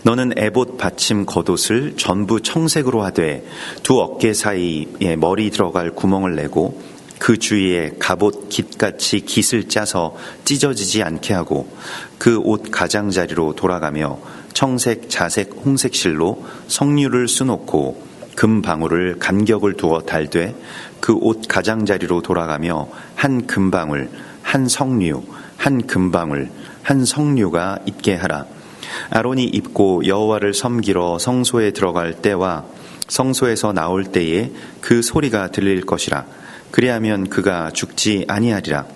너는 에봇 받침 겉옷을 전부 청색으로 하되 두 어깨 사이에 머리 들어갈 구멍을 내고 그 주위에 갑옷 깃같이 깃을 짜서 찢어지지 않게 하고 그 옷 가장자리로 돌아가며 청색, 자색, 홍색 실로 석류를 수놓고 금 방울을 간격을 두어 달되 그 옷 가장자리로 돌아가며 한 금방울, 한 석류, 한 금방울, 한 석류가 있게 하라. 아론이 입고 여호와를 섬기러 성소에 들어갈 때와 성소에서 나올 때에 그 소리가 들릴 것이라. 그리하면 그가 죽지 아니하리라.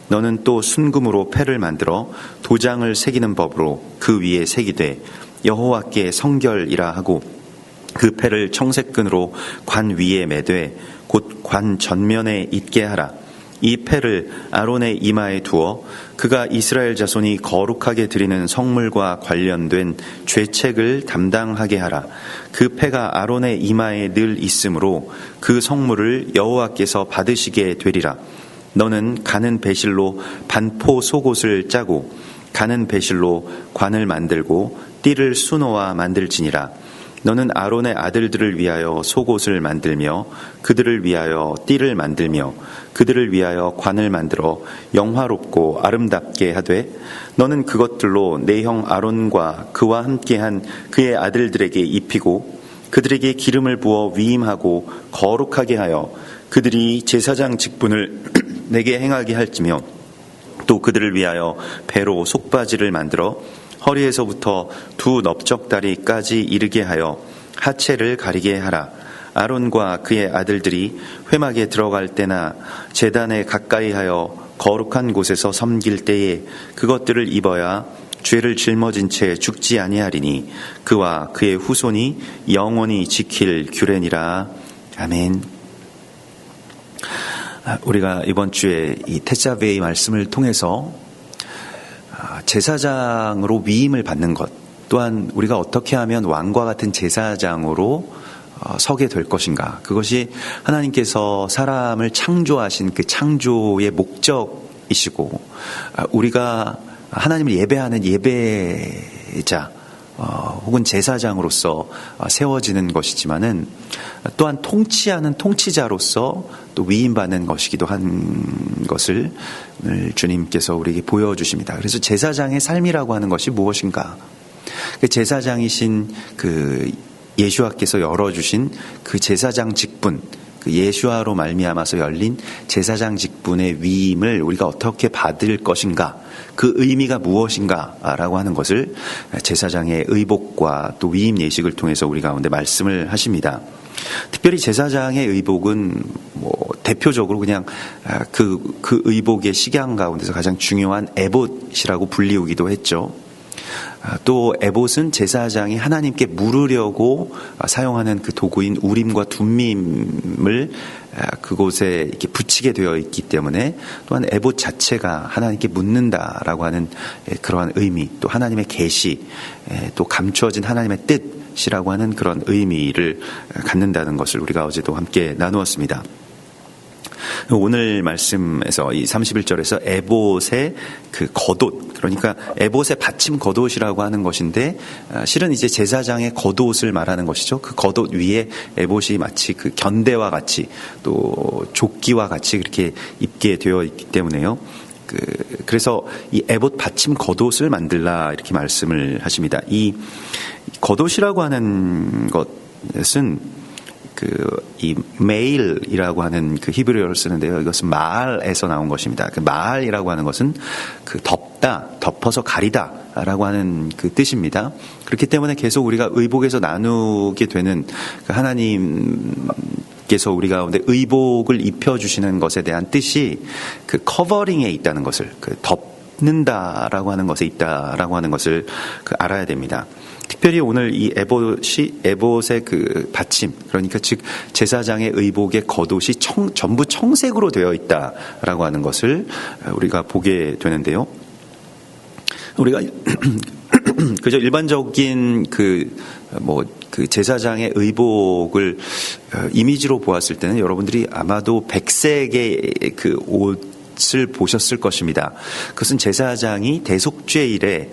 너는 또 순금으로 패를 만들어 도장을 새기는 법으로 그 위에 새기되 여호와께 성결이라 하고 그 패를 청색끈으로 관 위에 매되 곧 관 전면에 있게 하라. 이 패를 아론의 이마에 두어 그가 이스라엘 자손이 거룩하게 드리는 성물과 관련된 죄책을 담당하게 하라. 그 패가 아론의 이마에 늘 있으므로 그 성물을 여호와께서 받으시게 되리라. 너는 가는 배실로 반포 속옷을 짜고 가는 배실로 관을 만들고 띠를 수놓아 만들지니라. 너는 아론의 아들들을 위하여 속옷을 만들며 그들을 위하여 띠를 만들며 그들을 위하여 관을 만들어 영화롭고 아름답게 하되 너는 그것들로 내 형 아론과 그와 함께한 그의 아들들에게 입히고 그들에게 기름을 부어 위임하고 거룩하게 하여 그들이 제사장 직분을 내게 행하게 할지며 또 그들을 위하여 배로 속바지를 만들어 허리에서부터 두 넓적다리까지 이르게 하여 하체를 가리게 하라. 아론과 그의 아들들이 회막에 들어갈 때나 제단에 가까이 하여 거룩한 곳에서 섬길 때에 그것들을 입어야 죄를 짊어진 채 죽지 아니하리니 그와 그의 후손이 영원히 지킬 규례니라. 아멘. 우리가 이번 주에 이 테사베의 말씀을 통해서 제사장으로 위임을 받는 것, 또한 우리가 어떻게 하면 왕과 같은 제사장으로 서게 될 것인가, 그것이 하나님께서 사람을 창조하신 그 창조의 목적이시고 우리가 하나님을 예배하는 예배자 혹은 제사장으로서 세워지는 것이지만은 또한 통치하는 통치자로서 또 위임받는 것이기도 한 것을 주님께서 우리에게 보여주십니다. 그래서 제사장의 삶이라고 하는 것이 무엇인가? 그 제사장이신 그 예수와께서 열어주신 그 제사장 직분, 그 예수와로 말미암아서 열린 제사장 직분의 위임을 우리가 어떻게 받을 것인가, 그 의미가 무엇인가라고 하는 것을 제사장의 의복과 또 위임 예식을 통해서 우리 가운데 말씀을 하십니다. 특별히 제사장의 의복은 대표적으로 그냥 그 의복의 식양 가운데서 가장 중요한 에봇이라고 불리우기도 했죠. 또 에봇은 제사장이 하나님께 물으려고 사용하는 그 도구인 우림과 둠밈을 그곳에 이렇게 붙이게 되어 있기 때문에 또한 에봇 자체가 하나님께 묻는다라고 하는 그러한 의미, 또 하나님의 계시, 또 감추어진 하나님의 뜻이라고 하는 그런 의미를 갖는다는 것을 우리가 어제도 함께 나누었습니다. 오늘 말씀에서 이 31절에서 에봇의 그 겉옷, 그러니까 에봇의 받침 겉옷이라고 하는 것인데 실은 이제 제사장의 겉옷을 말하는 것이죠. 그 겉옷 위에 에봇이 마치 그 견대와 같이 또 조끼와 같이 그렇게 입게 되어 있기 때문에요. 그래서 이 에봇 받침 겉옷을 만들라 이렇게 말씀을 하십니다. 이 겉옷이라고 하는 것은 이 메일이라고 하는 그 히브리어를 쓰는데요. 이것은 마알에서 나온 것입니다. 그 마알이라고 하는 것은 그 덮다, 덮어서 가리다라고 하는 그 뜻입니다. 그렇기 때문에 계속 우리가 의복에서 나누게 되는 그 하나님께서 우리 가운데 의복을 입혀주시는 것에 대한 뜻이 그 커버링에 있다는 것을, 그 덮는다라고 하는 것에 있다라고 하는 것을 알아야 됩니다. 특별히 오늘 이 에봇의 그 받침, 그러니까 즉 제사장의 의복의 겉옷이 전부 청색으로 되어 있다라고 하는 것을 우리가 보게 되는데요. 우리가 그저 일반적인 그 제사장의 의복을 이미지로 보았을 때는 여러분들이 아마도 백색의 그 옷을 보셨을 것입니다. 그것은 제사장이 대속죄일에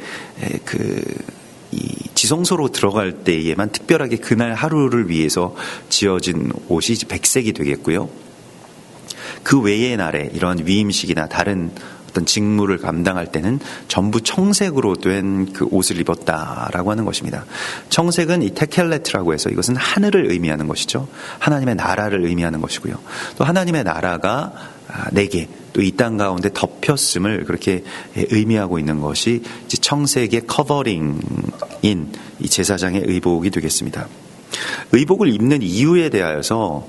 이 지성소로 들어갈 때에만 특별하게 그날 하루를 위해서 지어진 옷이 백색이 되겠고요. 그 외의 날에 이런 위임식이나 다른 어떤 직무를 감당할 때는 전부 청색으로 된 그 옷을 입었다라고 하는 것입니다. 청색은 이 테켈레트라고 해서 이것은 하늘을 의미하는 것이죠. 하나님의 나라를 의미하는 것이고요. 또 하나님의 나라가 내게 또 이 땅 가운데 덮였음을 그렇게 의미하고 있는 것이 이제 청색의 커버링인 이 제사장의 의복이 되겠습니다. 의복을 입는 이유에 대하여서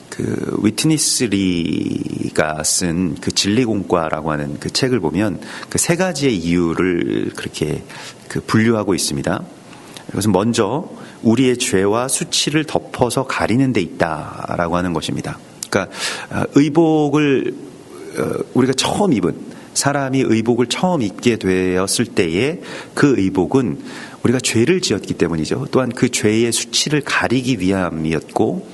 그 위트니스 리가 쓴 그 진리공과라고 하는 그 책을 보면 그 세 가지의 이유를 그렇게 그 분류하고 있습니다. 이것은 먼저 우리의 죄와 수치를 덮어서 가리는 데 있다라고 하는 것입니다. 그러니까 의복을 우리가 처음 입은 사람이 의복을 처음 입게 되었을 때에 그 의복은 우리가 죄를 지었기 때문이죠. 또한 그 죄의 수치를 가리기 위함이었고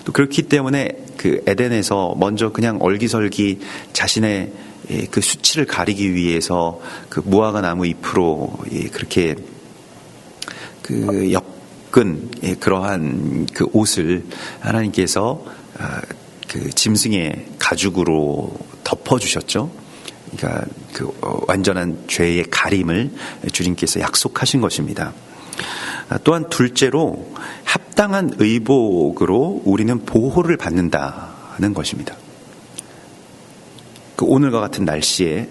또 그렇기 때문에 그 에덴에서 먼저 그냥 얼기설기 자신의 그 수치를 가리기 위해서 그 무화과 나무 잎으로 그렇게 그 엮은 그러한 그 옷을 하나님께서 그 짐승의 가죽으로 덮어주셨죠. 그러니까 그 완전한 죄의 가림을 주님께서 약속하신 것입니다. 또한 둘째로 합당한 의복으로 우리는 보호를 받는다는 것입니다. 그 오늘과 같은 날씨에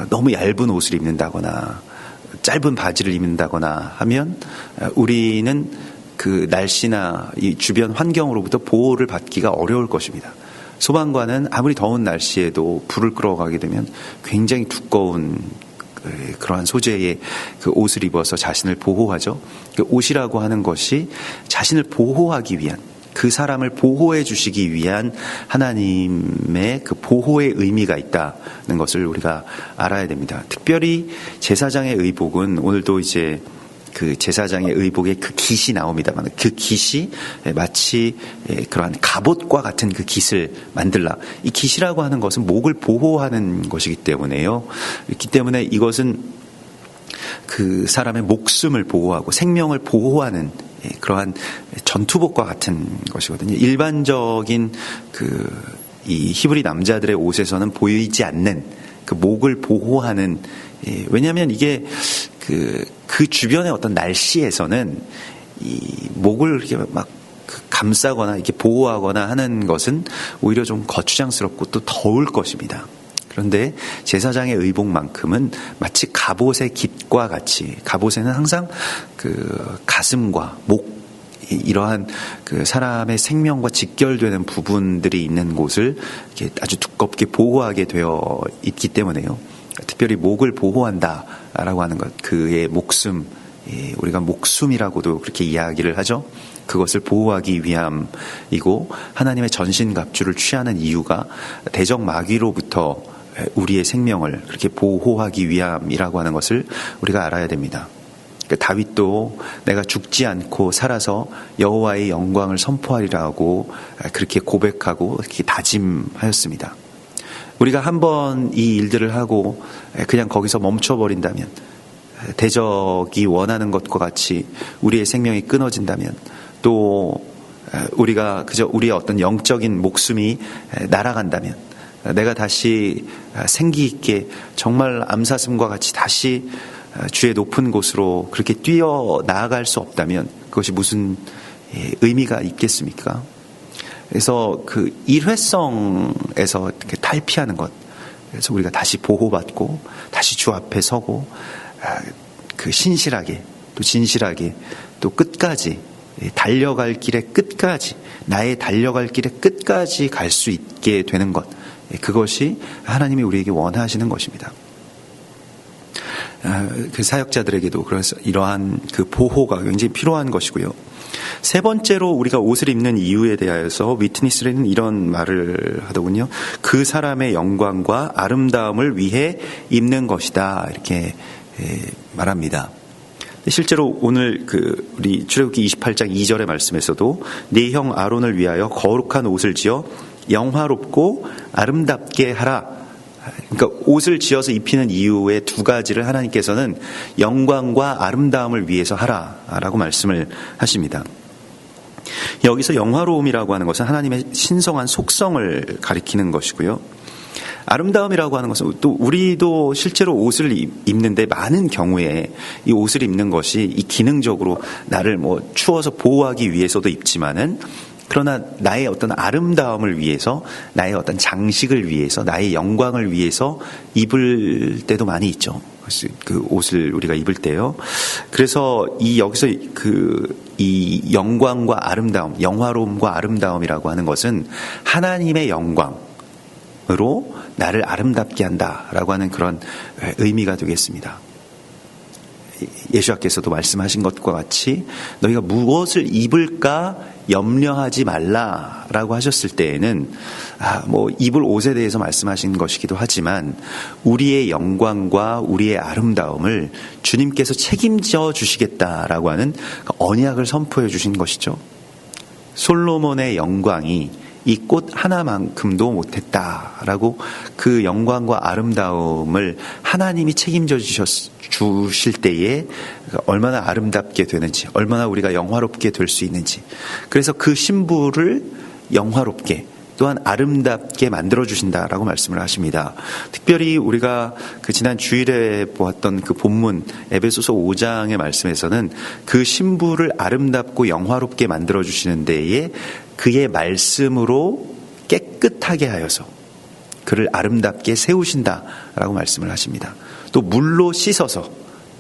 너무 얇은 옷을 입는다거나 짧은 바지를 입는다거나 하면 우리는 그 날씨나 이 주변 환경으로부터 보호를 받기가 어려울 것입니다. 소방관은 아무리 더운 날씨에도 불을 끌어가게 되면 굉장히 두꺼운 그러한 소재의 그 옷을 입어서 자신을 보호하죠. 그 옷이라고 하는 것이 자신을 보호하기 위한, 그 사람을 보호해 주시기 위한 하나님의 그 보호의 의미가 있다는 것을 우리가 알아야 됩니다. 특별히 제사장의 의복은 오늘도 이제 그 제사장의 의복에 그 깃이 나옵니다만 그 깃이 마치 그러한 갑옷과 같은 그 깃을 만들라. 이 깃이라고 하는 것은 목을 보호하는 것이기 때문에요. 그렇기 때문에 이것은 그 사람의 목숨을 보호하고 생명을 보호하는 그러한 전투복과 같은 것이거든요. 일반적인 이 히브리 남자들의 옷에서는 보이지 않는 그 목을 보호하는, 왜냐하면 이게 그 주변의 어떤 날씨에서는 이 목을 이렇게 막 감싸거나 이렇게 보호하거나 하는 것은 오히려 좀 거추장스럽고 또 더울 것입니다. 그런데 제사장의 의복만큼은 마치 갑옷의 깃과 같이, 갑옷에는 항상 그 가슴과 목, 이러한 그 사람의 생명과 직결되는 부분들이 있는 곳을 이렇게 아주 두껍게 보호하게 되어 있기 때문에요. 특별히 목을 보호한다라고 하는 것, 그의 목숨, 우리가 목숨이라고도 그렇게 이야기를 하죠. 그것을 보호하기 위함이고 하나님의 전신갑주를 취하는 이유가 대적 마귀로부터 우리의 생명을 그렇게 보호하기 위함이라고 하는 것을 우리가 알아야 됩니다. 다윗도 내가 죽지 않고 살아서 여호와의 영광을 선포하리라고 그렇게 고백하고 그렇게 다짐하였습니다. 우리가 한번 이 일들을 하고 그냥 거기서 멈춰버린다면, 대적이 원하는 것과 같이 우리의 생명이 끊어진다면, 또 우리가 그저 우리의 어떤 영적인 목숨이 날아간다면, 내가 다시 생기 있게 정말 암사슴과 같이 다시 주의 높은 곳으로 그렇게 뛰어 나아갈 수 없다면 그것이 무슨 의미가 있겠습니까? 그래서 그 일회성에서 이렇게 탈피하는 것, 그래서 우리가 다시 보호받고 다시 주 앞에 서고 그 신실하게 또 진실하게 또 끝까지 달려갈 길의 끝까지, 나의 달려갈 길의 끝까지 갈 수 있게 되는 것, 그것이 하나님이 우리에게 원하시는 것입니다. 그 사역자들에게도 그래서 이러한 그 보호가 굉장히 필요한 것이고요. 세 번째로 우리가 옷을 입는 이유에 대하여서 위트니스는 이런 말을 하더군요. 그 사람의 영광과 아름다움을 위해 입는 것이다, 이렇게 말합니다. 실제로 오늘 우리 출애굽기 28장 2절의 말씀에서도 네 형 아론을 위하여 거룩한 옷을 지어 영화롭고 아름답게 하라 그러니까 옷을 지어서 입히는 이유의 두 가지를 하나님께서는 영광과 아름다움을 위해서 하라라고 말씀을 하십니다. 여기서 영화로움이라고 하는 것은 하나님의 신성한 속성을 가리키는 것이고요. 아름다움이라고 하는 것은 또 우리도 실제로 옷을 입는데 많은 경우에 이 옷을 입는 것이 이 기능적으로 나를 추워서 보호하기 위해서도 입지만은 그러나 나의 어떤 아름다움을 위해서, 나의 어떤 장식을 위해서, 나의 영광을 위해서 입을 때도 많이 있죠. 그 옷을 우리가 입을 때요. 그래서 여기서 이 영광과 아름다움, 영화로움과 아름다움이라고 하는 것은 하나님의 영광으로 나를 아름답게 한다라고 하는 그런 의미가 되겠습니다. 예수님께서도 말씀하신 것과 같이 너희가 무엇을 입을까 염려하지 말라라고 하셨을 때에는 입을 옷에 대해서 말씀하신 것이기도 하지만 우리의 영광과 우리의 아름다움을 주님께서 책임져 주시겠다라고 하는 언약을 선포해 주신 것이죠. 솔로몬의 영광이 이 꽃 하나만큼도 못했다라고 그 영광과 아름다움을 하나님이 책임져 주실 때에 얼마나 아름답게 되는지, 얼마나 우리가 영화롭게 될 수 있는지, 그래서 그 신부를 영화롭게 또한 아름답게 만들어주신다라고 말씀을 하십니다. 특별히 우리가 지난 주일에 보았던 그 본문 에베소서 5장의 말씀에서는 그 신부를 아름답고 영화롭게 만들어주시는 데에 그의 말씀으로 깨끗하게 하여서 그를 아름답게 세우신다라고 말씀을 하십니다. 또 물로 씻어서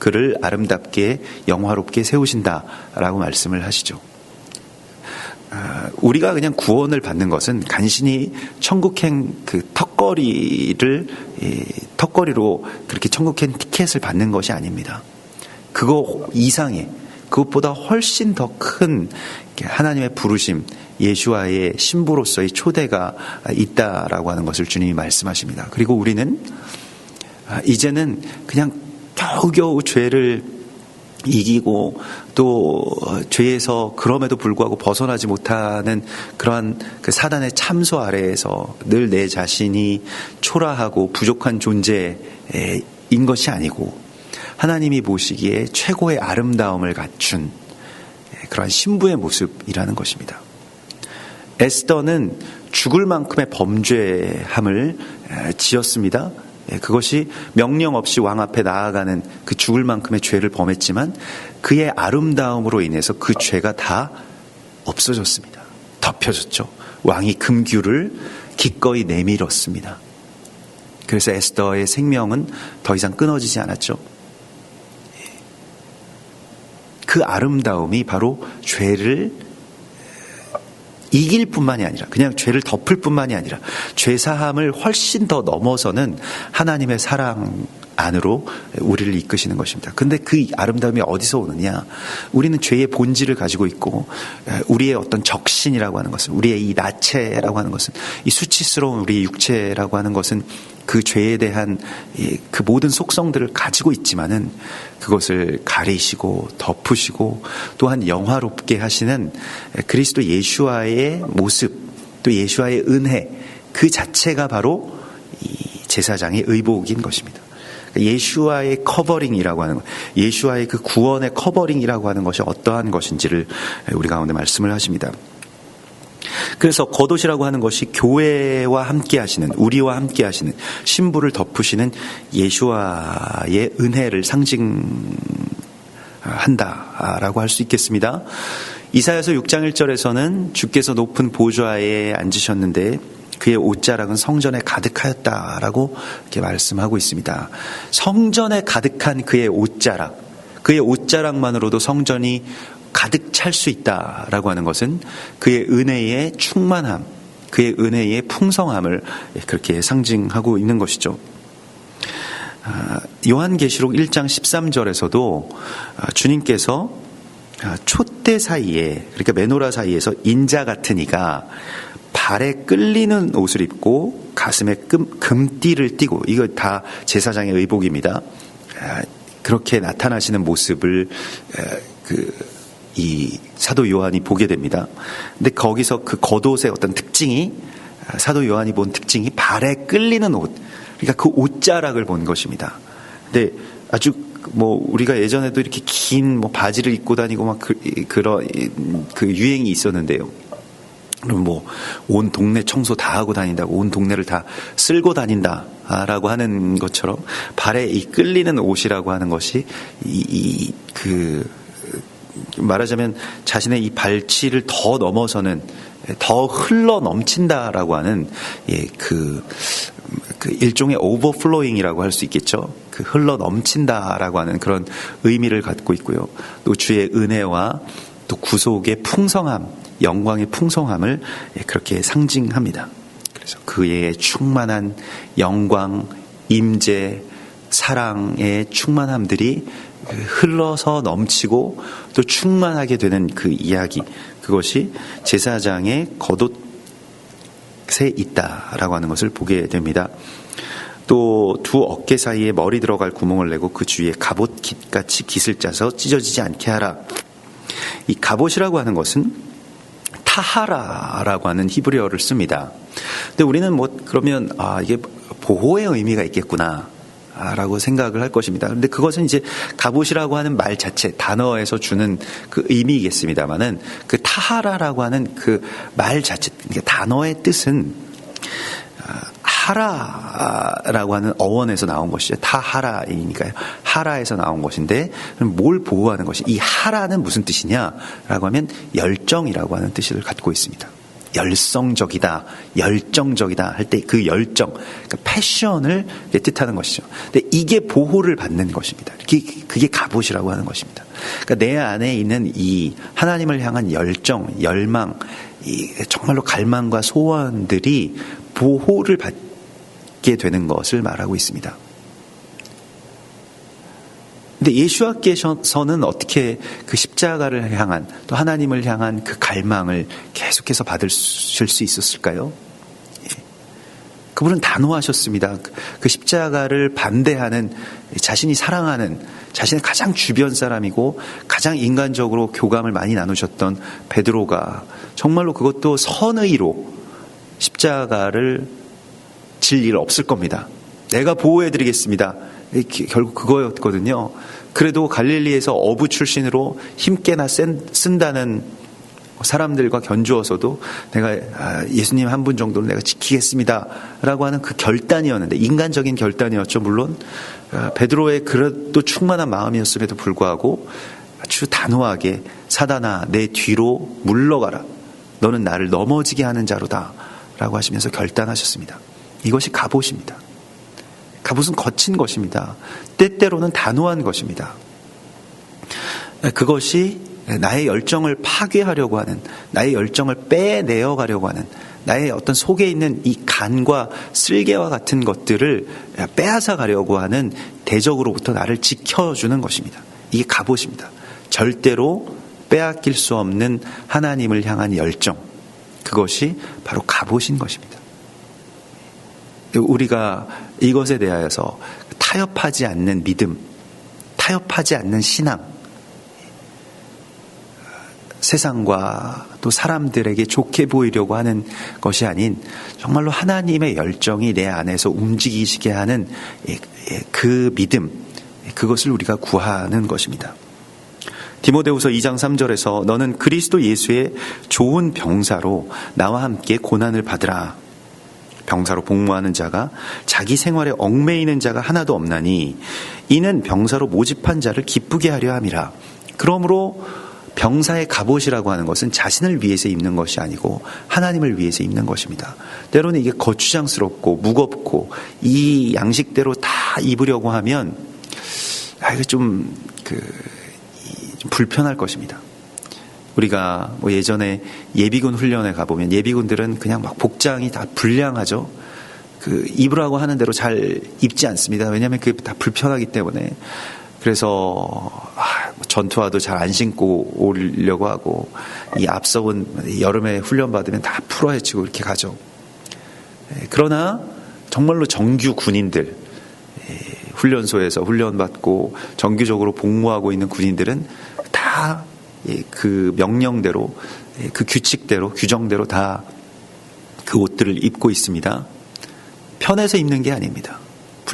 그를 아름답게 영화롭게 세우신다라고 말씀을 하시죠. 우리가 그냥 구원을 받는 것은 간신히 천국행 그 턱걸이로 그렇게 천국행 티켓을 받는 것이 아닙니다. 그거 이상의, 그것보다 훨씬 더 큰 하나님의 부르심, 예수와의 신부로서의 초대가 있다라고 하는 것을 주님이 말씀하십니다. 그리고 우리는 이제는 그냥 겨우겨우 죄를 이기고 또 죄에서 그럼에도 불구하고 벗어나지 못하는 그러한 그 사단의 참소 아래에서 늘 내 자신이 초라하고 부족한 존재인 것이 아니고 하나님이 보시기에 최고의 아름다움을 갖춘 그러한 신부의 모습이라는 것입니다. 에스더는 죽을 만큼의 범죄함을 지었습니다. 그것이 명령 없이 왕 앞에 나아가는 그 죽을 만큼의 죄를 범했지만 그의 아름다움으로 인해서 그 죄가 다 없어졌습니다. 덮여졌죠. 왕이 금규를 기꺼이 내밀었습니다. 그래서 에스더의 생명은 더 이상 끊어지지 않았죠. 그 아름다움이 바로 죄를 이길 뿐만이 아니라 그냥 죄를 덮을 뿐만이 아니라 죄사함을 훨씬 더 넘어서는 하나님의 사랑 안으로 우리를 이끄시는 것입니다. 그런데 그 아름다움이 어디서 오느냐? 우리는 죄의 본질을 가지고 있고 우리의 어떤 적신이라고 하는 것은, 우리의 이 나체라고 하는 것은, 이 수치스러운 우리의 육체라고 하는 것은 그 죄에 대한 그 모든 속성들을 가지고 있지만은 그것을 가리시고 덮으시고 또한 영화롭게 하시는 그리스도 예수와의 모습, 또 예수와의 은혜, 그 자체가 바로 이 제사장의 의복인 것입니다. 예수와의 커버링이라고 하는 것, 예수와의 그 구원의 커버링이라고 하는 것이 어떠한 것인지를 우리 가운데 말씀을 하십니다. 그래서 겉옷이라고 하는 것이 교회와 함께 하시는, 우리와 함께 하시는 신부를 덮으시는 예수와의 은혜를 상징한다라고 할 수 있겠습니다. 이사야서 6장 1절에서는 주께서 높은 보좌에 앉으셨는데 그의 옷자락은 성전에 가득하였다라고 이렇게 말씀하고 있습니다. 성전에 가득한 그의 옷자락, 그의 옷자락만으로도 성전이 가득 찰 수 있다라고 하는 것은 그의 은혜의 충만함, 그의 은혜의 풍성함을 그렇게 상징하고 있는 것이죠. 요한계시록 1장 13절에서도 주님께서 촛대 사이에, 그러니까 메노라 사이에서 인자 같은 이가 발에 끌리는 옷을 입고 가슴에 금띠를 띠고, 이거 다 제사장의 의복입니다. 그렇게 나타나시는 모습을 이 사도 요한이 보게 됩니다. 근데 거기서 그 겉옷의 어떤 특징이, 사도 요한이 본 특징이 발에 끌리는 옷, 그러니까 그 옷자락을 본 것입니다. 근데 아주 우리가 예전에도 이렇게 긴 바지를 입고 다니고 막 그런 유행이 있었는데요. 그럼 온 동네 청소 다 하고 다닌다고, 온 동네를 다 쓸고 다닌다라고 하는 것처럼 발에 이 끌리는 옷이라고 하는 것이 말하자면 자신의 이 발치를 더 넘어서는, 더 흘러 넘친다라고 하는 그 일종의 오버플로잉이라고 할 수 있겠죠. 그 흘러 넘친다라고 하는 그런 의미를 갖고 있고요. 또 주의 은혜와 또 구속의 풍성함, 영광의 풍성함을 그렇게 상징합니다. 그래서 그의 충만한 영광, 임재, 사랑의 충만함들이 흘러서 넘치고 또 충만하게 되는 그 이야기, 그것이 제사장의 겉옷에 있다라고 하는 것을 보게 됩니다. 또 두 어깨 사이에 머리 들어갈 구멍을 내고 그 주위에 갑옷 깃같이 깃을 짜서 찢어지지 않게 하라. 이 갑옷이라고 하는 것은 타하라라고 하는 히브리어를 씁니다. 근데 우리는 그러면 이게 보호의 의미가 있겠구나 라고 생각을 할 것입니다. 그런데 그것은 이제 갑옷이라고 하는 말 자체, 단어에서 주는 그 의미이겠습니다만은 그 타하라라고 하는 그 말 자체, 그러니까 단어의 뜻은 하라라고 하는 어원에서 나온 것이죠. 타하라이니까요. 하라에서 나온 것인데 뭘 보호하는 것이, 이 하라는 무슨 뜻이냐라고 하면 열정이라고 하는 뜻을 갖고 있습니다. 열성적이다, 열정적이다 할 때 그 열정, 그러니까 패션을 뜻하는 것이죠. 근데 이게 보호를 받는 것입니다. 그게 갑옷이라고 하는 것입니다. 그러니까 내 안에 있는 이 하나님을 향한 열정, 열망, 이 정말로 갈망과 소원들이 보호를 받게 되는 것을 말하고 있습니다. 근데 예수와께서는 어떻게 그 십자가를 향한, 또 하나님을 향한 그 갈망을 계속해서 받으실 수 있었을까요? 그분은 단호하셨습니다. 그 십자가를 반대하는, 자신이 사랑하는, 자신의 가장 주변 사람이고 가장 인간적으로 교감을 많이 나누셨던 베드로가 정말로 그것도 선의로 십자가를 질 일 없을 겁니다. 내가 보호해드리겠습니다. 결국 그거였거든요. 그래도 갈릴리에서 어부 출신으로 힘께나 쓴다는 사람들과 견주어서도 내가 예수님 한 분 정도는 내가 지키겠습니다 라고 하는 그 결단이었는데, 인간적인 결단이었죠. 물론 베드로의 그래도 충만한 마음이었음에도 불구하고 아주 단호하게 사단아 내 뒤로 물러가라, 너는 나를 넘어지게 하는 자로다 라고 하시면서 결단하셨습니다. 이것이 갑옷입니다. 갑옷은 거친 것입니다. 때때로는 단호한 것입니다. 그것이 나의 열정을 파괴하려고 하는, 나의 열정을 빼내어 가려고 하는, 나의 어떤 속에 있는 이 간과 쓸개와 같은 것들을 빼앗아 가려고 하는 대적으로부터 나를 지켜주는 것입니다. 이게 갑옷입니다. 절대로 빼앗길 수 없는 하나님을 향한 열정, 그것이 바로 갑옷인 것입니다. 우리가 이것에 대하여서 타협하지 않는 믿음, 타협하지 않는 신앙, 세상과 또 사람들에게 좋게 보이려고 하는 것이 아닌 정말로 하나님의 열정이 내 안에서 움직이시게 하는 그 믿음, 그것을 우리가 구하는 것입니다. 디모데후서 2장 3절에서 너는 그리스도 예수의 좋은 병사로 나와 함께 고난을 받으라. 병사로 복무하는 자가 자기 생활에 얽매이는 자가 하나도 없나니 이는 병사로 모집한 자를 기쁘게 하려 함이라. 그러므로 병사의 갑옷이라고 하는 것은 자신을 위해서 입는 것이 아니고 하나님을 위해서 입는 것입니다. 때로는 이게 거추장스럽고 무겁고 이 양식대로 다 입으려고 하면 이거 좀 불편할 것입니다. 우리가 예전에 예비군 훈련에 가보면 예비군들은 그냥 막 복장이 다 불량하죠. 입으라고 하는 대로 잘 입지 않습니다. 왜냐하면 그게 다 불편하기 때문에. 그래서 전투화도 잘 안 신고 오려고 하고, 이 앞서온 여름에 훈련 받으면 다 풀어헤치고 이렇게 가죠. 그러나 정말로 정규 군인들, 훈련소에서 훈련받고 정규적으로 복무하고 있는 군인들은 다 그 명령대로, 그 규칙대로, 규정대로 다 그 옷들을 입고 있습니다. 편해서 입는 게 아닙니다.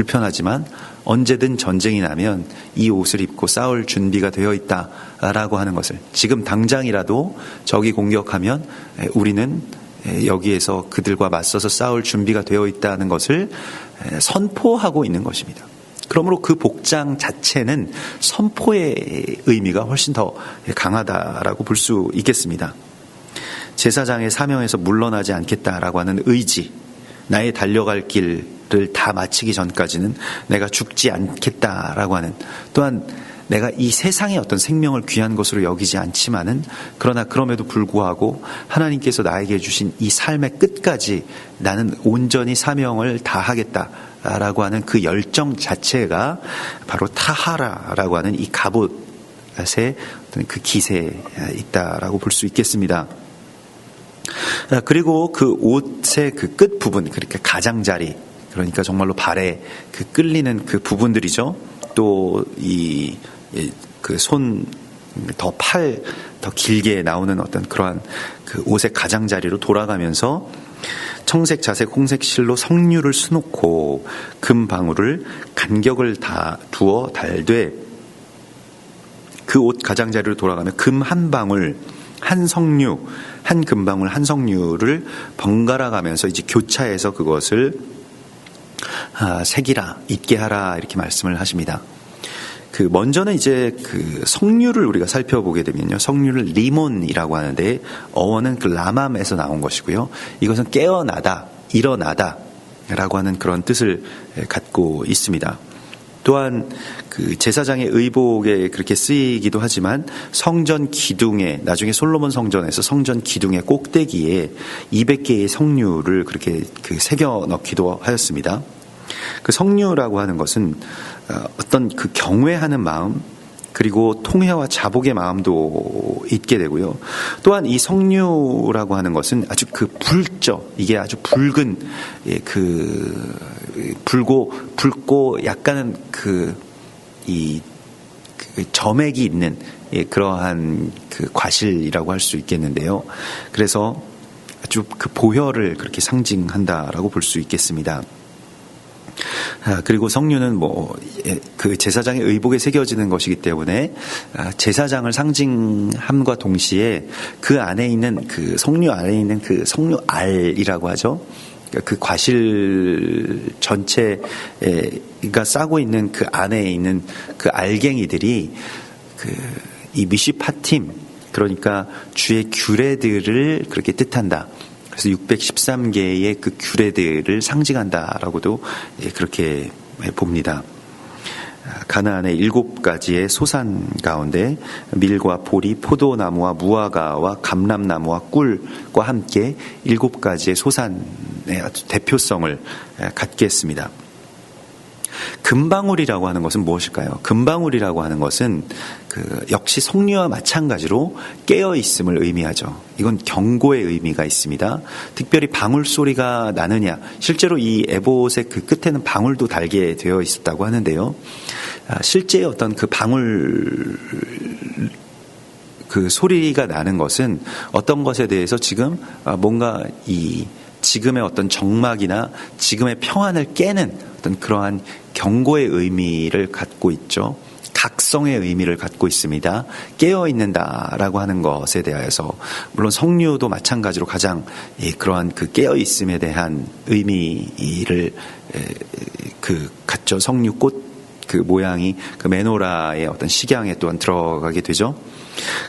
불편하지만 언제든 전쟁이 나면 이 옷을 입고 싸울 준비가 되어 있다라고 하는 것을, 지금 당장이라도 적이 공격하면 우리는 여기에서 그들과 맞서서 싸울 준비가 되어 있다는 것을 선포하고 있는 것입니다. 그러므로 그 복장 자체는 선포의 의미가 훨씬 더 강하다라고 볼 수 있겠습니다. 제사장의 사명에서 물러나지 않겠다라고 하는 의지, 나의 달려갈 길을 다 마치기 전까지는 내가 죽지 않겠다라고 하는, 또한 내가 이 세상의 어떤 생명을 귀한 것으로 여기지 않지만은, 그러나 그럼에도 불구하고 하나님께서 나에게 주신 이 삶의 끝까지 나는 온전히 사명을 다하겠다라고 하는 그 열정 자체가 바로 타하라라고 하는 이 갑옷의 어떤 그 기세에 있다라고 볼 수 있겠습니다. 그리고 그 옷의 그 끝 부분, 그러니까 가장자리, 그러니까 정말로 발에 그 끌리는 그 부분들이죠. 또 이 그 손 더 팔 더 길게 나오는 어떤 그러한 그 옷의 가장자리로 돌아가면서 청색, 자색, 홍색 실로 석류를 수놓고 금 방울을 간격을 다 두어 달되, 그 옷 가장자리로 돌아가면 금 한 방울 한 석류, 한 금방울 한 석류를 번갈아 가면서 이제 교차해서 그것을 새기라, 잊게 하라, 이렇게 말씀을 하십니다. 그 먼저는 이제 그 석류를 우리가 살펴보게 되면요, 석류를 리몬이라고 하는데 어원은 그 라맘에서 나온 것이고요, 이것은 깨어나다, 일어나다라고 하는 그런 뜻을 갖고 있습니다. 또한 그 제사장의 의복에 그렇게 쓰이기도 하지만 성전 기둥에, 나중에 솔로몬 성전에서 성전 기둥의 꼭대기에 200개의 석류를 그렇게 그 새겨 넣기도 하였습니다. 그 석류라고 하는 것은 어떤 그 경외하는 마음, 그리고 통회와 자복의 마음도 있게 되고요. 또한 이 석류라고 하는 것은 아주 그 붉죠. 이게 아주 붉은, 붉고 약간은 이 점액이 있는 그러한 그 과실이라고 할 수 있겠는데요. 그래서 아주 그 보혈을 그렇게 상징한다라고 볼 수 있겠습니다. 그리고 석류는 그 제사장의 의복에 새겨지는 것이기 때문에 제사장을 상징함과 동시에 그 안에 있는 그 석류 안에 있는 그 석류알이라고 하죠. 그 과실 전체가 싸고 있는 그 안에 있는 그 알갱이들이 이 미시파팀, 그러니까 주의 규례들을 그렇게 뜻한다. 그래서 613개의 그 규례들을 상징한다라고도 그렇게 봅니다. 가나안의 7가지의 소산 가운데 밀과 보리, 포도나무와 무화과와 감람나무와 꿀과 함께 7가지의 소산의 대표성을 갖게 했습니다. 금방울이라고 하는 것은 무엇일까요? 금방울이라고 하는 것은 역시 석류와 마찬가지로 깨어있음을 의미하죠. 이건 경고의 의미가 있습니다. 특별히 방울 소리가 나느냐, 실제로 이 에봇의 그 끝에는 방울도 달게 되어 있었다고 하는데요. 실제 어떤 그 방울 그 소리가 나는 것은 어떤 것에 대해서 지금 뭔가 지금의 어떤 정막이나 지금의 평안을 깨는 어떤 그러한 경고의 의미를 갖고 있죠. 각성의 의미를 갖고 있습니다. 깨어있는다라고 하는 것에 대해서, 물론 석류도 마찬가지로 가장 그러한 그 깨어있음에 대한 의미를 갖죠. 석류꽃 그 모양이 그 메노라의 어떤 식양에 또한 들어가게 되죠.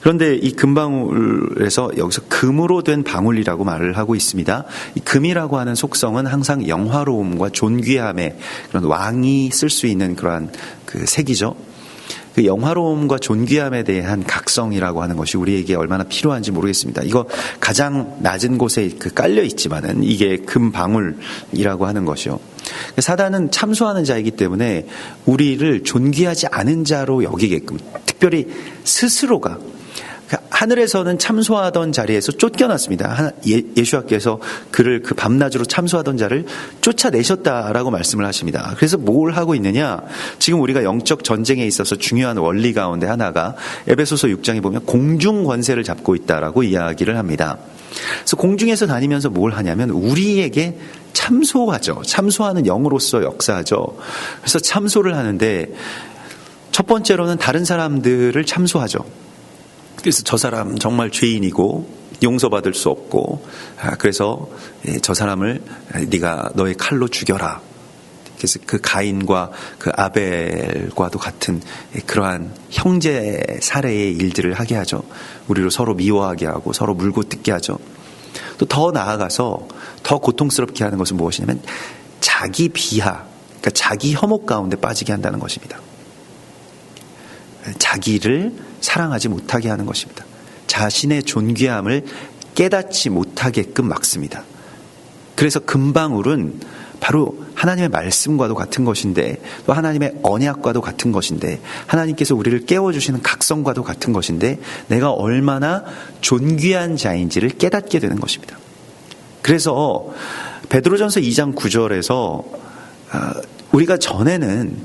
그런데 이 금방울에서 여기서 금으로 된 방울이라고 말을 하고 있습니다. 이 금이라고 하는 속성은 항상 영화로움과 존귀함의 그런 왕이 쓸 수 있는 그러한 그 색이죠. 그 영화로움과 존귀함에 대한 각성이라고 하는 것이 우리에게 얼마나 필요한지 모르겠습니다. 이거 가장 낮은 곳에 깔려 있지만은 이게 금방울이라고 하는 것이요. 사단은 참소하는 자이기 때문에 우리를 존귀하지 않은 자로 여기게끔, 특별히 스스로가 하늘에서는 참소하던 자리에서 쫓겨났습니다. 예수와께서 그를 그 밤낮으로 참소하던 자를 쫓아내셨다라고 말씀을 하십니다. 그래서 뭘 하고 있느냐? 지금 우리가 영적 전쟁에 있어서 중요한 원리 가운데 하나가 에베소서 6장에 보면 공중 권세를 잡고 있다라고 이야기를 합니다. 그래서 공중에서 다니면서 뭘 하냐면 우리에게 참소하죠. 참소하는 영으로서 역사하죠. 그래서 참소를 하는데 첫 번째로는 다른 사람들을 참소하죠. 그래서 저 사람 정말 죄인이고 용서받을 수 없고, 그래서 저 사람을 네가 너의 칼로 죽여라. 그래서 그 가인과 그 아벨과도 같은 그러한 형제 살해의 일들을 하게 하죠. 우리로 서로 미워하게 하고 서로 물고 뜯게 하죠. 또 더 나아가서 더 고통스럽게 하는 것은 무엇이냐면 자기 비하, 그러니까 자기 혐오 가운데 빠지게 한다는 것입니다. 자기를 사랑하지 못하게 하는 것입니다. 자신의 존귀함을 깨닫지 못하게끔 막습니다. 그래서 금방울은 바로 하나님의 말씀과도 같은 것인데, 또 하나님의 언약과도 같은 것인데, 하나님께서 우리를 깨워주시는 각성과도 같은 것인데, 내가 얼마나 존귀한 자인지를 깨닫게 되는 것입니다. 그래서 베드로전서 2장 9절에서 우리가 전에는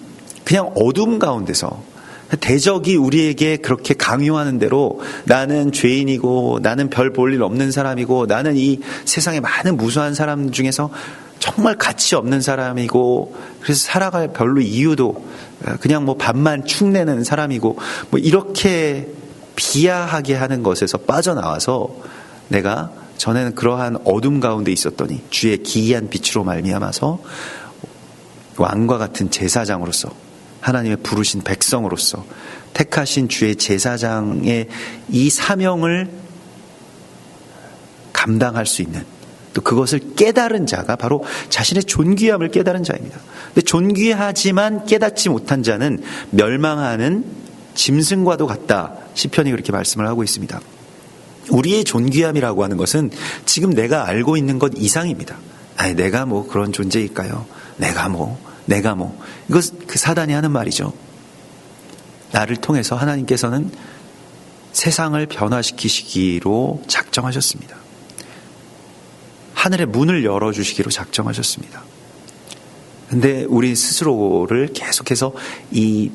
그냥 어둠 가운데서 대적이 우리에게 그렇게 강요하는 대로 나는 죄인이고 나는 별 볼 일 없는 사람이고 나는 이 세상에 많은 무수한 사람 중에서 정말 가치 없는 사람이고 그래서 살아갈 별로 이유도 그냥 뭐 밥만 축내는 사람이고 뭐 이렇게 비하하게 하는 것에서 빠져나와서 내가 전에는 그러한 어둠 가운데 있었더니 주의 기이한 빛으로 말미암아서 왕과 같은 제사장으로서 하나님의 부르신 백성으로서 택하신 주의 제사장의 이 사명을 감당할 수 있는, 또 그것을 깨달은 자가 바로 자신의 존귀함을 깨달은 자입니다. 근데 존귀하지만 깨닫지 못한 자는 멸망하는 짐승과도 같다. 시편이 그렇게 말씀을 하고 있습니다. 우리의 존귀함이라고 하는 것은 지금 내가 알고 있는 것 이상입니다. 아니, 내가 뭐 그런 존재일까요? 내가 뭐 이거 그 사단이 하는 말이죠. 나를 통해서 하나님께서는 세상을 변화시키시기로 작정하셨습니다. 하늘의 문을 열어주시기로 작정하셨습니다. 근데 우리 스스로를 계속해서 이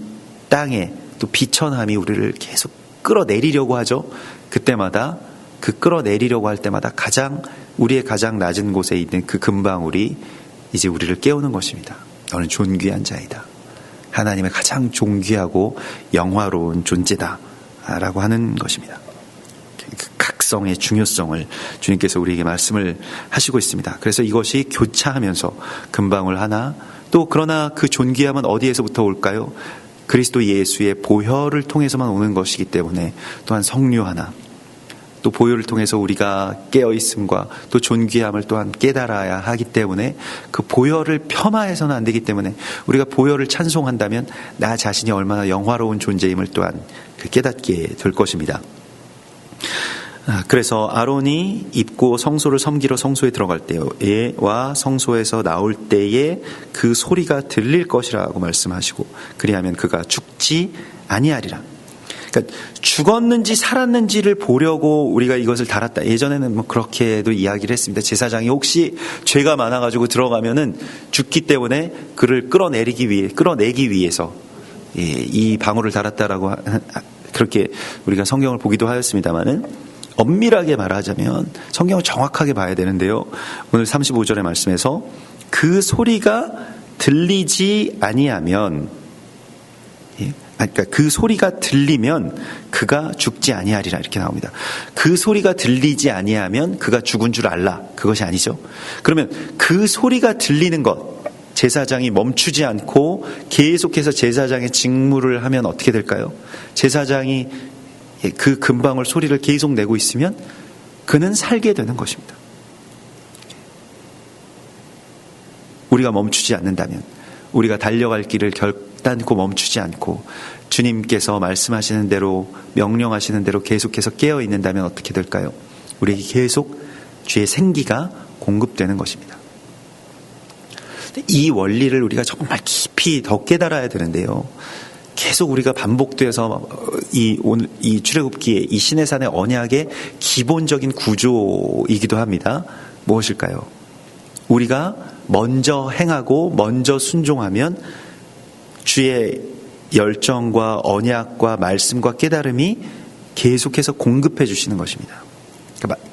땅에 또 비천함이 우리를 계속 끌어내리려고 하죠. 그때마다 그 끌어내리려고 할 때마다 우리의 가장 낮은 곳에 있는 그 금방울이 이제 우리를 깨우는 것입니다. 너는 존귀한 자이다. 하나님의 가장 존귀하고 영화로운 존재다. 라고 하는 것입니다. 그 각성의 중요성을 주님께서 우리에게 말씀을 하시고 있습니다. 그래서 이것이 교차하면서 금방울 하나, 또 그러나 그 존귀함은 어디에서부터 올까요? 그리스도 예수의 보혈을 통해서만 오는 것이기 때문에 또한 성류 하나, 또 보혈을 통해서 우리가 깨어있음과 또 존귀함을 또한 깨달아야 하기 때문에 그 보혈을 폄하해서는 안 되기 때문에 우리가 보혈을 찬송한다면 나 자신이 얼마나 영화로운 존재임을 또한 깨닫게 될 것입니다. 그래서 아론이 입고 성소를 섬기러 성소에 들어갈 때와 성소에서 나올 때에 그 소리가 들릴 것이라고 말씀하시고, 그리하면 그가 죽지 아니하리라. 그러니까 죽었는지 살았는지를 보려고 우리가 이것을 달았다. 예전에는 뭐 그렇게도 이야기를 했습니다. 제사장이 혹시 죄가 많아가지고 들어가면은 죽기 때문에 그를 끌어내기 위해서 이 방울을 달았다라고 그렇게 우리가 성경을 보기도 하였습니다만은, 엄밀하게 말하자면 성경을 정확하게 봐야 되는데요. 오늘 35절의 말씀에서 그 소리가 들리지 아니하면, 그러니까 그 소리가 들리면 그가 죽지 아니하리라 이렇게 나옵니다. 그 소리가 들리지 아니하면 그가 죽은 줄 알라. 그것이 아니죠. 그러면 그 소리가 들리는 것, 제사장이 멈추지 않고 계속해서 제사장의 직무를 하면 어떻게 될까요? 제사장이 그 금방울 소리를 계속 내고 있으면 그는 살게 되는 것입니다. 우리가 멈추지 않는다면, 우리가 달려갈 길을 결단코 멈추지 않고 주님께서 말씀하시는 대로, 명령하시는 대로 계속해서 깨어 있는다면 어떻게 될까요? 우리에게 계속 주의 생기가 공급되는 것입니다. 이 원리를 우리가 정말 깊이 더 깨달아야 되는데요. 계속 우리가 반복돼서 이 출애굽기의 이 시내산의 언약의 기본적인 구조이기도 합니다. 무엇일까요? 우리가 먼저 행하고 먼저 순종하면 주의 열정과 언약과 말씀과 깨달음이 계속해서 공급해 주시는 것입니다.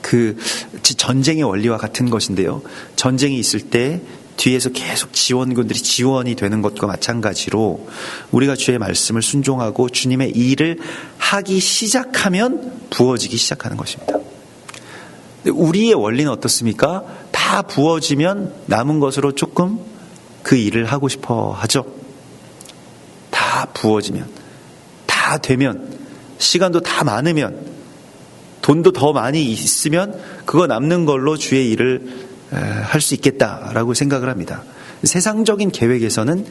그 전쟁의 원리와 같은 것인데요. 전쟁이 있을 때 뒤에서 계속 지원군들이 지원이 되는 것과 마찬가지로 우리가 주의 말씀을 순종하고 주님의 일을 하기 시작하면 부어지기 시작하는 것입니다. 우리의 원리는 어떻습니까? 다 부어지면 남은 것으로 조금 그 일을 하고 싶어 하죠. 다 부어지면, 다 되면, 시간도 다 많으면, 돈도 더 많이 있으면 그거 남는 걸로 주의 일을 할 수 있겠다라고 생각을 합니다. 세상적인 계획에서는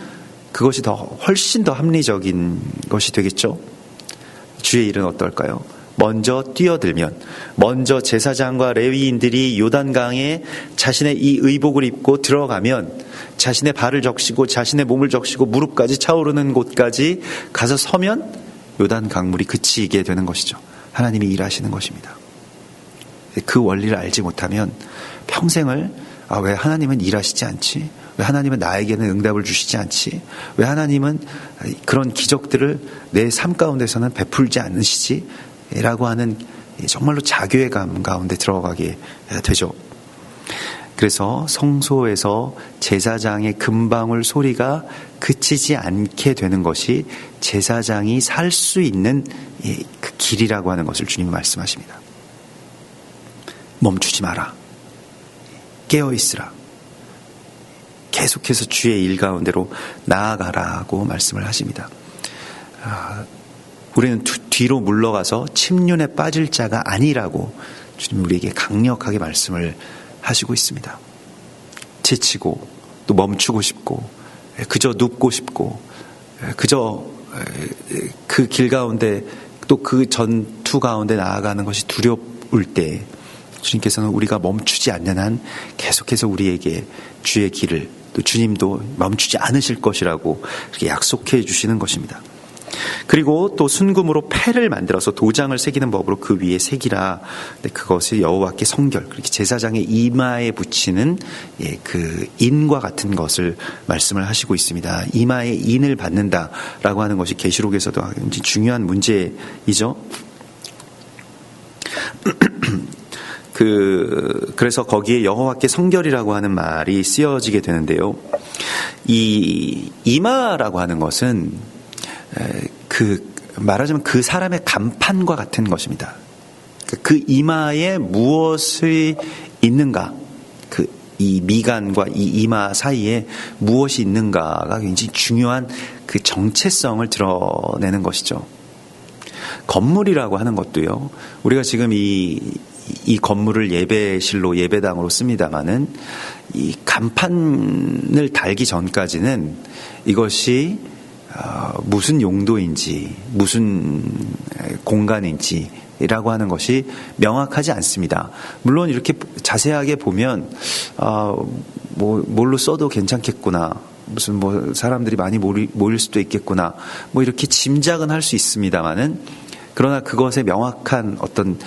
그것이 훨씬 더 합리적인 것이 되겠죠. 주의 일은 어떨까요? 먼저 뛰어들면, 먼저 제사장과 레위인들이 요단강에 자신의 이 의복을 입고 들어가면 자신의 발을 적시고 자신의 몸을 적시고 무릎까지 차오르는 곳까지 가서 서면 요단 강물이 그치게 되는 것이죠. 하나님이 일하시는 것입니다. 그 원리를 알지 못하면 평생을 왜 하나님은 일하시지 않지? 왜 하나님은 나에게는 응답을 주시지 않지? 왜 하나님은 그런 기적들을 내 삶 가운데서는 베풀지 않으시지? 라고 하는 정말로 자괴감 가운데 들어가게 되죠. 그래서 성소에서 제사장의 금방울 소리가 그치지 않게 되는 것이 제사장이 살 수 있는 그 길이라고 하는 것을 주님이 말씀하십니다. 멈추지 마라. 깨어있으라. 계속해서 주의 일 가운데로 나아가라고 말씀을 하십니다. 우리는 뒤로 물러가서 침륜에 빠질 자가 아니라고 주님 우리에게 강력하게 말씀을 하시고 있습니다. 지치고 또 멈추고 싶고 그저 눕고 싶고 그저 그 길 가운데 또 그 전투 가운데 나아가는 것이 두려울 때 주님께서는 우리가 멈추지 않는 한 계속해서 우리에게 주의 길을 또 주님도 멈추지 않으실 것이라고 이렇게 약속해 주시는 것입니다. 그리고 또 순금으로 패를 만들어서 도장을 새기는 법으로 그 위에 새기라. 그것이 여호와께 성결, 그렇게 제사장의 이마에 붙이는 그 인과 같은 것을 말씀을 하시고 있습니다. 이마에 인을 받는다라고 하는 것이 계시록에서도 굉장히 중요한 문제이죠. 그래서 거기에 여호와께 성결이라고 하는 말이 쓰여지게 되는데요. 이 이마라고 하는 것은 말하자면 그 사람의 간판과 같은 것입니다. 그 이마에 무엇이 있는가, 이 미간과 이 이마 사이에 무엇이 있는가가 굉장히 중요한 그 정체성을 드러내는 것이죠. 건물이라고 하는 것도요. 우리가 지금 이 건물을 예배실로 예배당으로 씁니다마는 이 간판을 달기 전까지는 이것이 무슨 용도인지 무슨 공간인지라고 하는 것이 명확하지 않습니다. 물론 이렇게 자세하게 보면 뭘로 써도 괜찮겠구나, 무슨 사람들이 많이 모일 수도 있겠구나, 이렇게 짐작은 할 수 있습니다만은 그러나 그것의 명확한 어떤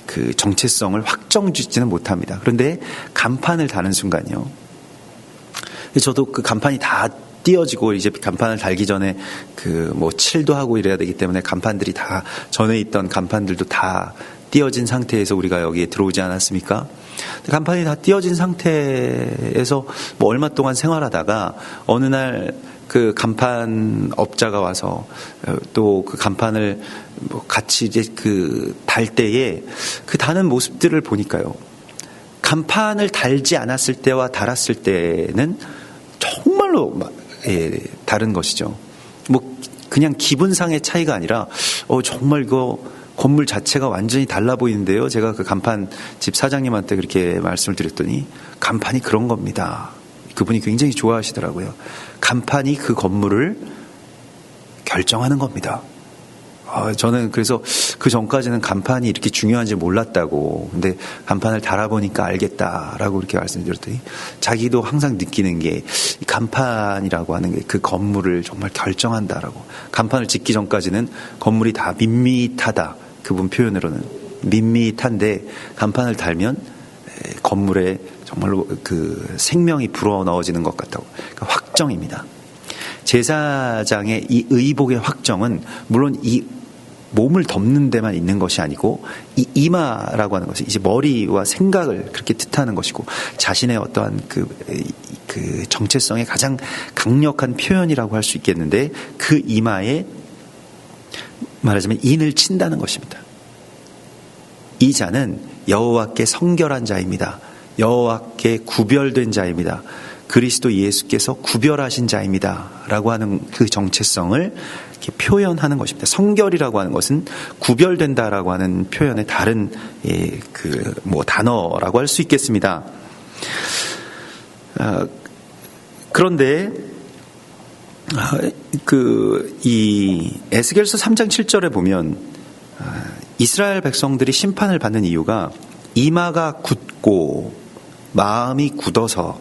그 정체성을 확정짓지는 못합니다. 그런데 간판을 다는 순간요, 저도 그 간판이 다 띄어지고 이제 간판을 달기 전에 칠도 하고 이래야 되기 때문에 간판들이 다 전에 있던 간판들도 다 띄어진 상태에서 우리가 여기에 들어오지 않았습니까? 간판이 다 띄어진 상태에서 얼마 동안 생활하다가 어느 날 그 간판 업자가 와서 또 그 간판을 같이 이제 달 때에 그 다는 모습들을 보니까요, 간판을 달지 않았을 때와 달았을 때는 정말로 다른 것이죠. 그냥 기분상의 차이가 아니라 정말 이거 건물 자체가 완전히 달라 보이는데요. 제가 그 간판 집 사장님한테 그렇게 말씀을 드렸더니 간판이 그런 겁니다. 그분이 굉장히 좋아하시더라고요. 간판이 그 건물을 결정하는 겁니다. 저는 그래서 그 전까지는 간판이 이렇게 중요한지 몰랐다고, 근데 간판을 달아보니까 알겠다라고 이렇게 말씀드렸더니 자기도 항상 느끼는 게 간판이라고 하는 게 그 건물을 정말 결정한다라고. 간판을 짓기 전까지는 건물이 다 밋밋하다, 그분 표현으로는 밋밋한데 간판을 달면 건물에 정말로 그 생명이 불어넣어지는 것 같다고. 그러니까 확정입니다. 제사장의 이 의복의 확정은 물론 이 몸을 덮는 데만 있는 것이 아니고 이 이마라고 하는 것은 이제 머리와 생각을 그렇게 뜻하는 것이고 자신의 어떠한 그 정체성의 가장 강력한 표현이라고 할 수 있겠는데 그 이마에 말하자면 인을 친다는 것입니다. 이 자는 여호와께 성결한 자입니다. 여호와께 구별된 자입니다. 그리스도 예수께서 구별하신 자입니다. 라고 하는 그 정체성을 이렇게 표현하는 것입니다. 성결이라고 하는 것은 구별된다라고 하는 표현의 다른 단어라고 할 수 있겠습니다. 그런데 이 에스겔서 3장 7절에 보면 이스라엘 백성들이 심판을 받는 이유가 이마가 굳고 마음이 굳어서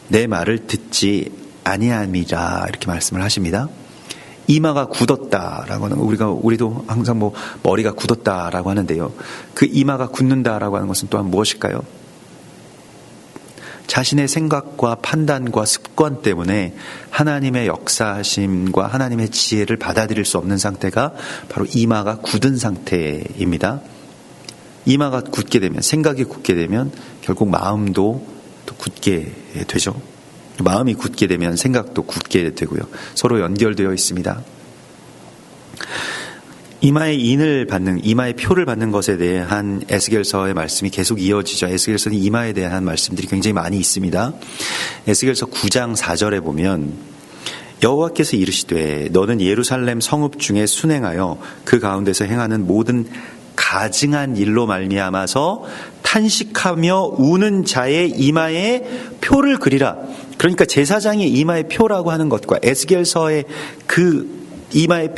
내 말을 듣지 아니함이라 이렇게 말씀을 하십니다. 이마가 굳었다라고 하는 우리도 항상 머리가 굳었다라고 하는데요. 그 이마가 굳는다라고 하는 것은 또한 무엇일까요? 자신의 생각과 판단과 습관 때문에 하나님의 역사하심과 하나님의 지혜를 받아들일 수 없는 상태가 바로 이마가 굳은 상태입니다. 이마가 굳게 되면, 생각이 굳게 되면 결국 마음도 또 굳게 되죠. 마음이 굳게 되면 생각도 굳게 되고요. 서로 연결되어 있습니다. 이마의 표를 받는 것에 대한 에스겔서의 말씀이 계속 이어지죠. 에스겔서는 이마에 대한 말씀들이 굉장히 많이 있습니다. 에스겔서 9장 4절에 보면 여호와께서 이르시되 너는 예루살렘 성읍 중에 순행하여 그 가운데서 행하는 모든 가증한 일로 말미암아서 탄식하며 우는 자의 이마에 표를 그리라. 그러니까 제사장의 이마의 표라고 하는 것과 에스겔서의 그 이마의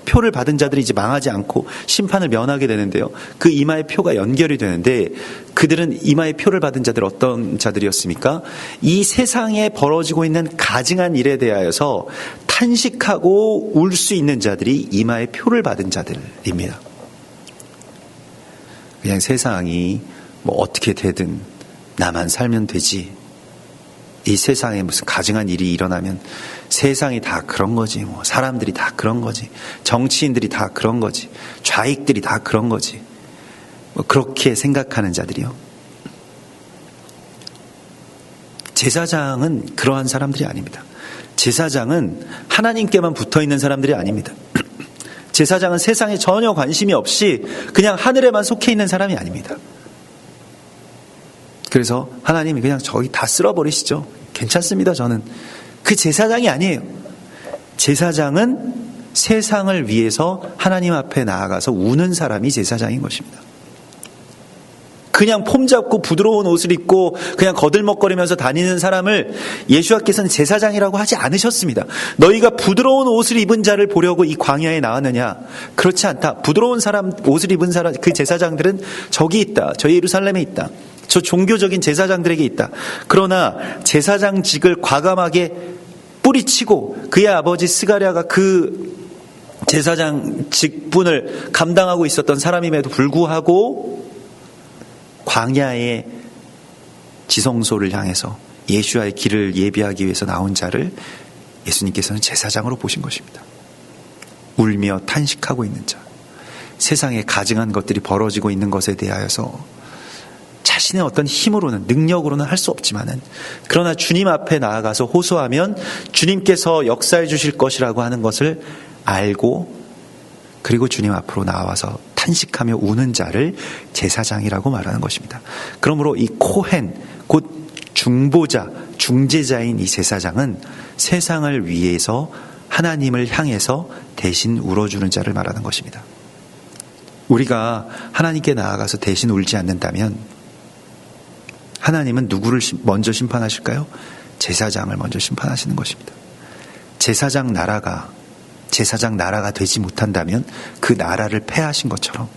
표를 받은 자들이 이제 망하지 않고 심판을 면하게 되는데요. 그 이마의 표가 연결이 되는데 그들은 이마의 표를 받은 자들 어떤 자들이었습니까? 이 세상에 벌어지고 있는 가증한 일에 대하여서 탄식하고 울 수 있는 자들이 이마의 표를 받은 자들입니다. 그냥 세상이 어떻게 되든 나만 살면 되지. 이 세상에 무슨 가증한 일이 일어나면 세상이 다 그런 거지. 사람들이 다 그런 거지. 정치인들이 다 그런 거지. 좌익들이 다 그런 거지. 그렇게 생각하는 자들이요. 제사장은 그러한 사람들이 아닙니다. 제사장은 하나님께만 붙어 있는 사람들이 아닙니다. 제사장은 세상에 전혀 관심이 없이 그냥 하늘에만 속해 있는 사람이 아닙니다. 그래서 하나님이 그냥 저기 다 쓸어버리시죠. 괜찮습니다. 저는. 그 제사장이 아니에요. 제사장은 세상을 위해서 하나님 앞에 나아가서 우는 사람이 제사장인 것입니다. 그냥 폼 잡고 부드러운 옷을 입고 그냥 거들먹거리면서 다니는 사람을 예수께서는 제사장이라고 하지 않으셨습니다. 너희가 부드러운 옷을 입은 자를 보려고 이 광야에 나왔느냐? 그렇지 않다. 부드러운 옷을 입은 사람, 그 제사장들은 저기 있다. 저 예루살렘에 있다. 저 종교적인 제사장들에게 있다. 그러나 제사장직을 과감하게 뿌리치고 그의 아버지 스가랴가 그 제사장 직분을 감당하고 있었던 사람임에도 불구하고 광야의 지성소를 향해서 예수와의 길을 예비하기 위해서 나온 자를 예수님께서는 제사장으로 보신 것입니다. 울며 탄식하고 있는 자, 세상에 가증한 것들이 벌어지고 있는 것에 대하여서 자신의 어떤 힘으로는, 능력으로는 할 수 없지만은, 그러나 주님 앞에 나아가서 호소하면 주님께서 역사해 주실 것이라고 하는 것을 알고, 그리고 주님 앞으로 나와서 탄식하며 우는 자를 제사장이라고 말하는 것입니다. 그러므로 이 코헨, 곧 중보자, 중재자인 이 제사장은 세상을 위해서 하나님을 향해서 대신 울어주는 자를 말하는 것입니다. 우리가 하나님께 나아가서 대신 울지 않는다면 하나님은 누구를 먼저 심판하실까요? 제사장을 먼저 심판하시는 것입니다. 제사장 나라가 되지 못한다면 그 나라를 폐하신 것처럼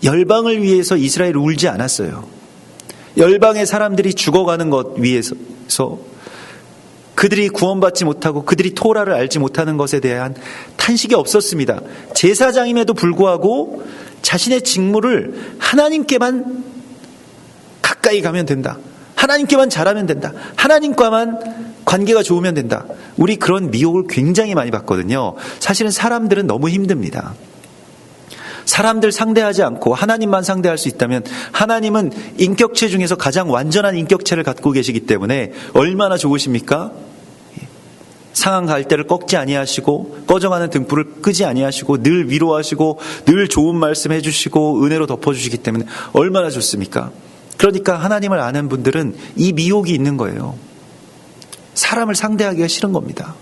열방을 위해서 이스라엘이 울지 않았어요. 열방의 사람들이 죽어가는 것 위해서 그들이 구원받지 못하고 그들이 토라를 알지 못하는 것에 대한 탄식이 없었습니다. 제사장임에도 불구하고 자신의 직무를 하나님께만 가까이 가면 된다. 하나님께만 잘하면 된다. 하나님과만 관계가 좋으면 된다. 우리 그런 미혹을 굉장히 많이 받거든요. 사실은 사람들은 너무 힘듭니다. 사람들 상대하지 않고 하나님만 상대할 수 있다면 하나님은 인격체 중에서 가장 완전한 인격체를 갖고 계시기 때문에 얼마나 좋으십니까? 상한 갈대를 꺾지 아니하시고 꺼져가는 등불을 끄지 아니하시고 늘 위로하시고 늘 좋은 말씀 해주시고 은혜로 덮어주시기 때문에 얼마나 좋습니까? 그러니까 하나님을 아는 분들은 이 미혹이 있는 거예요. 사람을 상대하기가 싫은 겁니다.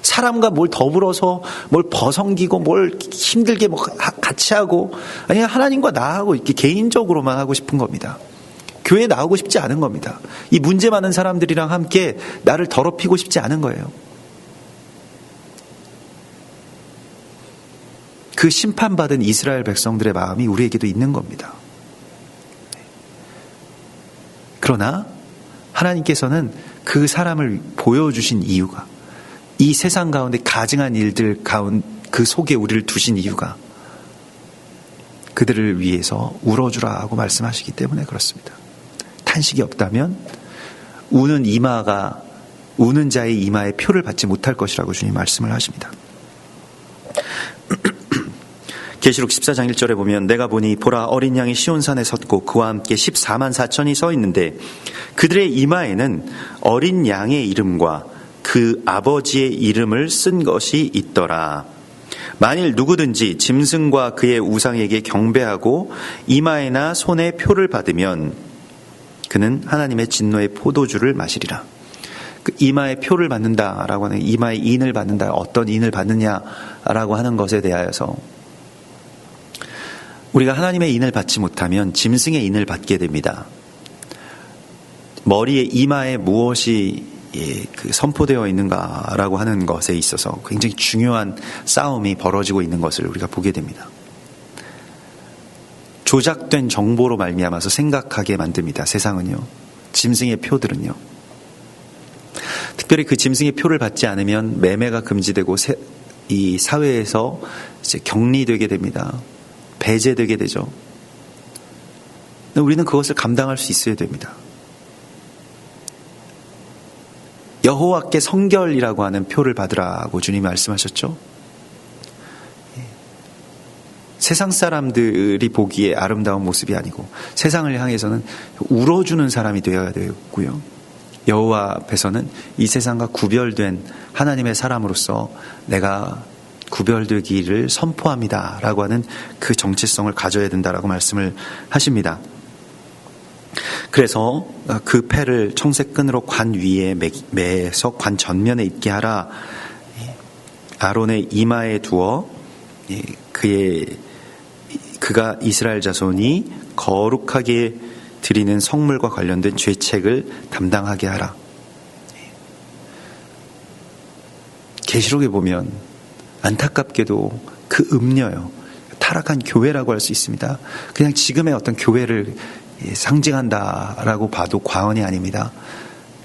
사람과 뭘 더불어서 뭘 버성기고 뭘 힘들게 뭐 같이 하고 아니 하나님과 나하고 이렇게 개인적으로만 하고 싶은 겁니다. 교회에 나오고 싶지 않은 겁니다. 이 문제 많은 사람들이랑 함께 나를 더럽히고 싶지 않은 거예요. 그 심판받은 이스라엘 백성들의 마음이 우리에게도 있는 겁니다. 그러나 하나님께서는 그 사람을 보여주신 이유가 이 세상 가운데 가증한 일들 가운데 그 속에 우리를 두신 이유가 그들을 위해서 울어주라 하고 말씀하시기 때문에 그렇습니다. 탄식이 없다면 우는 자의 이마에 표를 받지 못할 것이라고 주님 말씀을 하십니다. 계시록 14장 1절에 보면 내가 보니 보라 어린 양이 시온산에 섰고 그와 함께 14만 4천이 서 있는데 그들의 이마에는 어린 양의 이름과 그 아버지의 이름을 쓴 것이 있더라. 만일 누구든지 짐승과 그의 우상에게 경배하고 이마에나 손에 표를 받으면 그는 하나님의 진노의 포도주를 마시리라. 그 이마에 표를 받는다라고 하는 이마에 인을 받는다. 어떤 인을 받느냐라고 하는 것에 대하여서 우리가 하나님의 인을 받지 못하면 짐승의 인을 받게 됩니다. 머리에 이마에 무엇이 선포되어 있는가라고 하는 것에 있어서 굉장히 중요한 싸움이 벌어지고 있는 것을 우리가 보게 됩니다. 조작된 정보로 말미암아서 생각하게 만듭니다. 세상은요. 짐승의 표들은요. 특별히 그 짐승의 표를 받지 않으면 매매가 금지되고 이 사회에서 이제 격리되게 됩니다. 배제되게 되죠. 우리는 그것을 감당할 수 있어야 됩니다. 여호와께 성결이라고 하는 표를 받으라고 주님이 말씀하셨죠. 세상 사람들이 보기에 아름다운 모습이 아니고 세상을 향해서는 울어주는 사람이 되어야 되고요. 여호와 앞에서는 이 세상과 구별된 하나님의 사람으로서 내가 구별되기를 선포합니다 라고 하는 그 정체성을 가져야 된다라고 말씀을 하십니다. 그래서 그 패를 청색끈으로 관 위에 매서 관 전면에 있게 하라. 아론의 이마에 두어 그가 이스라엘 자손이 거룩하게 드리는 성물과 관련된 죄책을 담당하게 하라. 계시록에 보면 안타깝게도 그 음녀요, 타락한 교회라고 할 수 있습니다. 그냥 지금의 어떤 교회를 상징한다라고 봐도 과언이 아닙니다.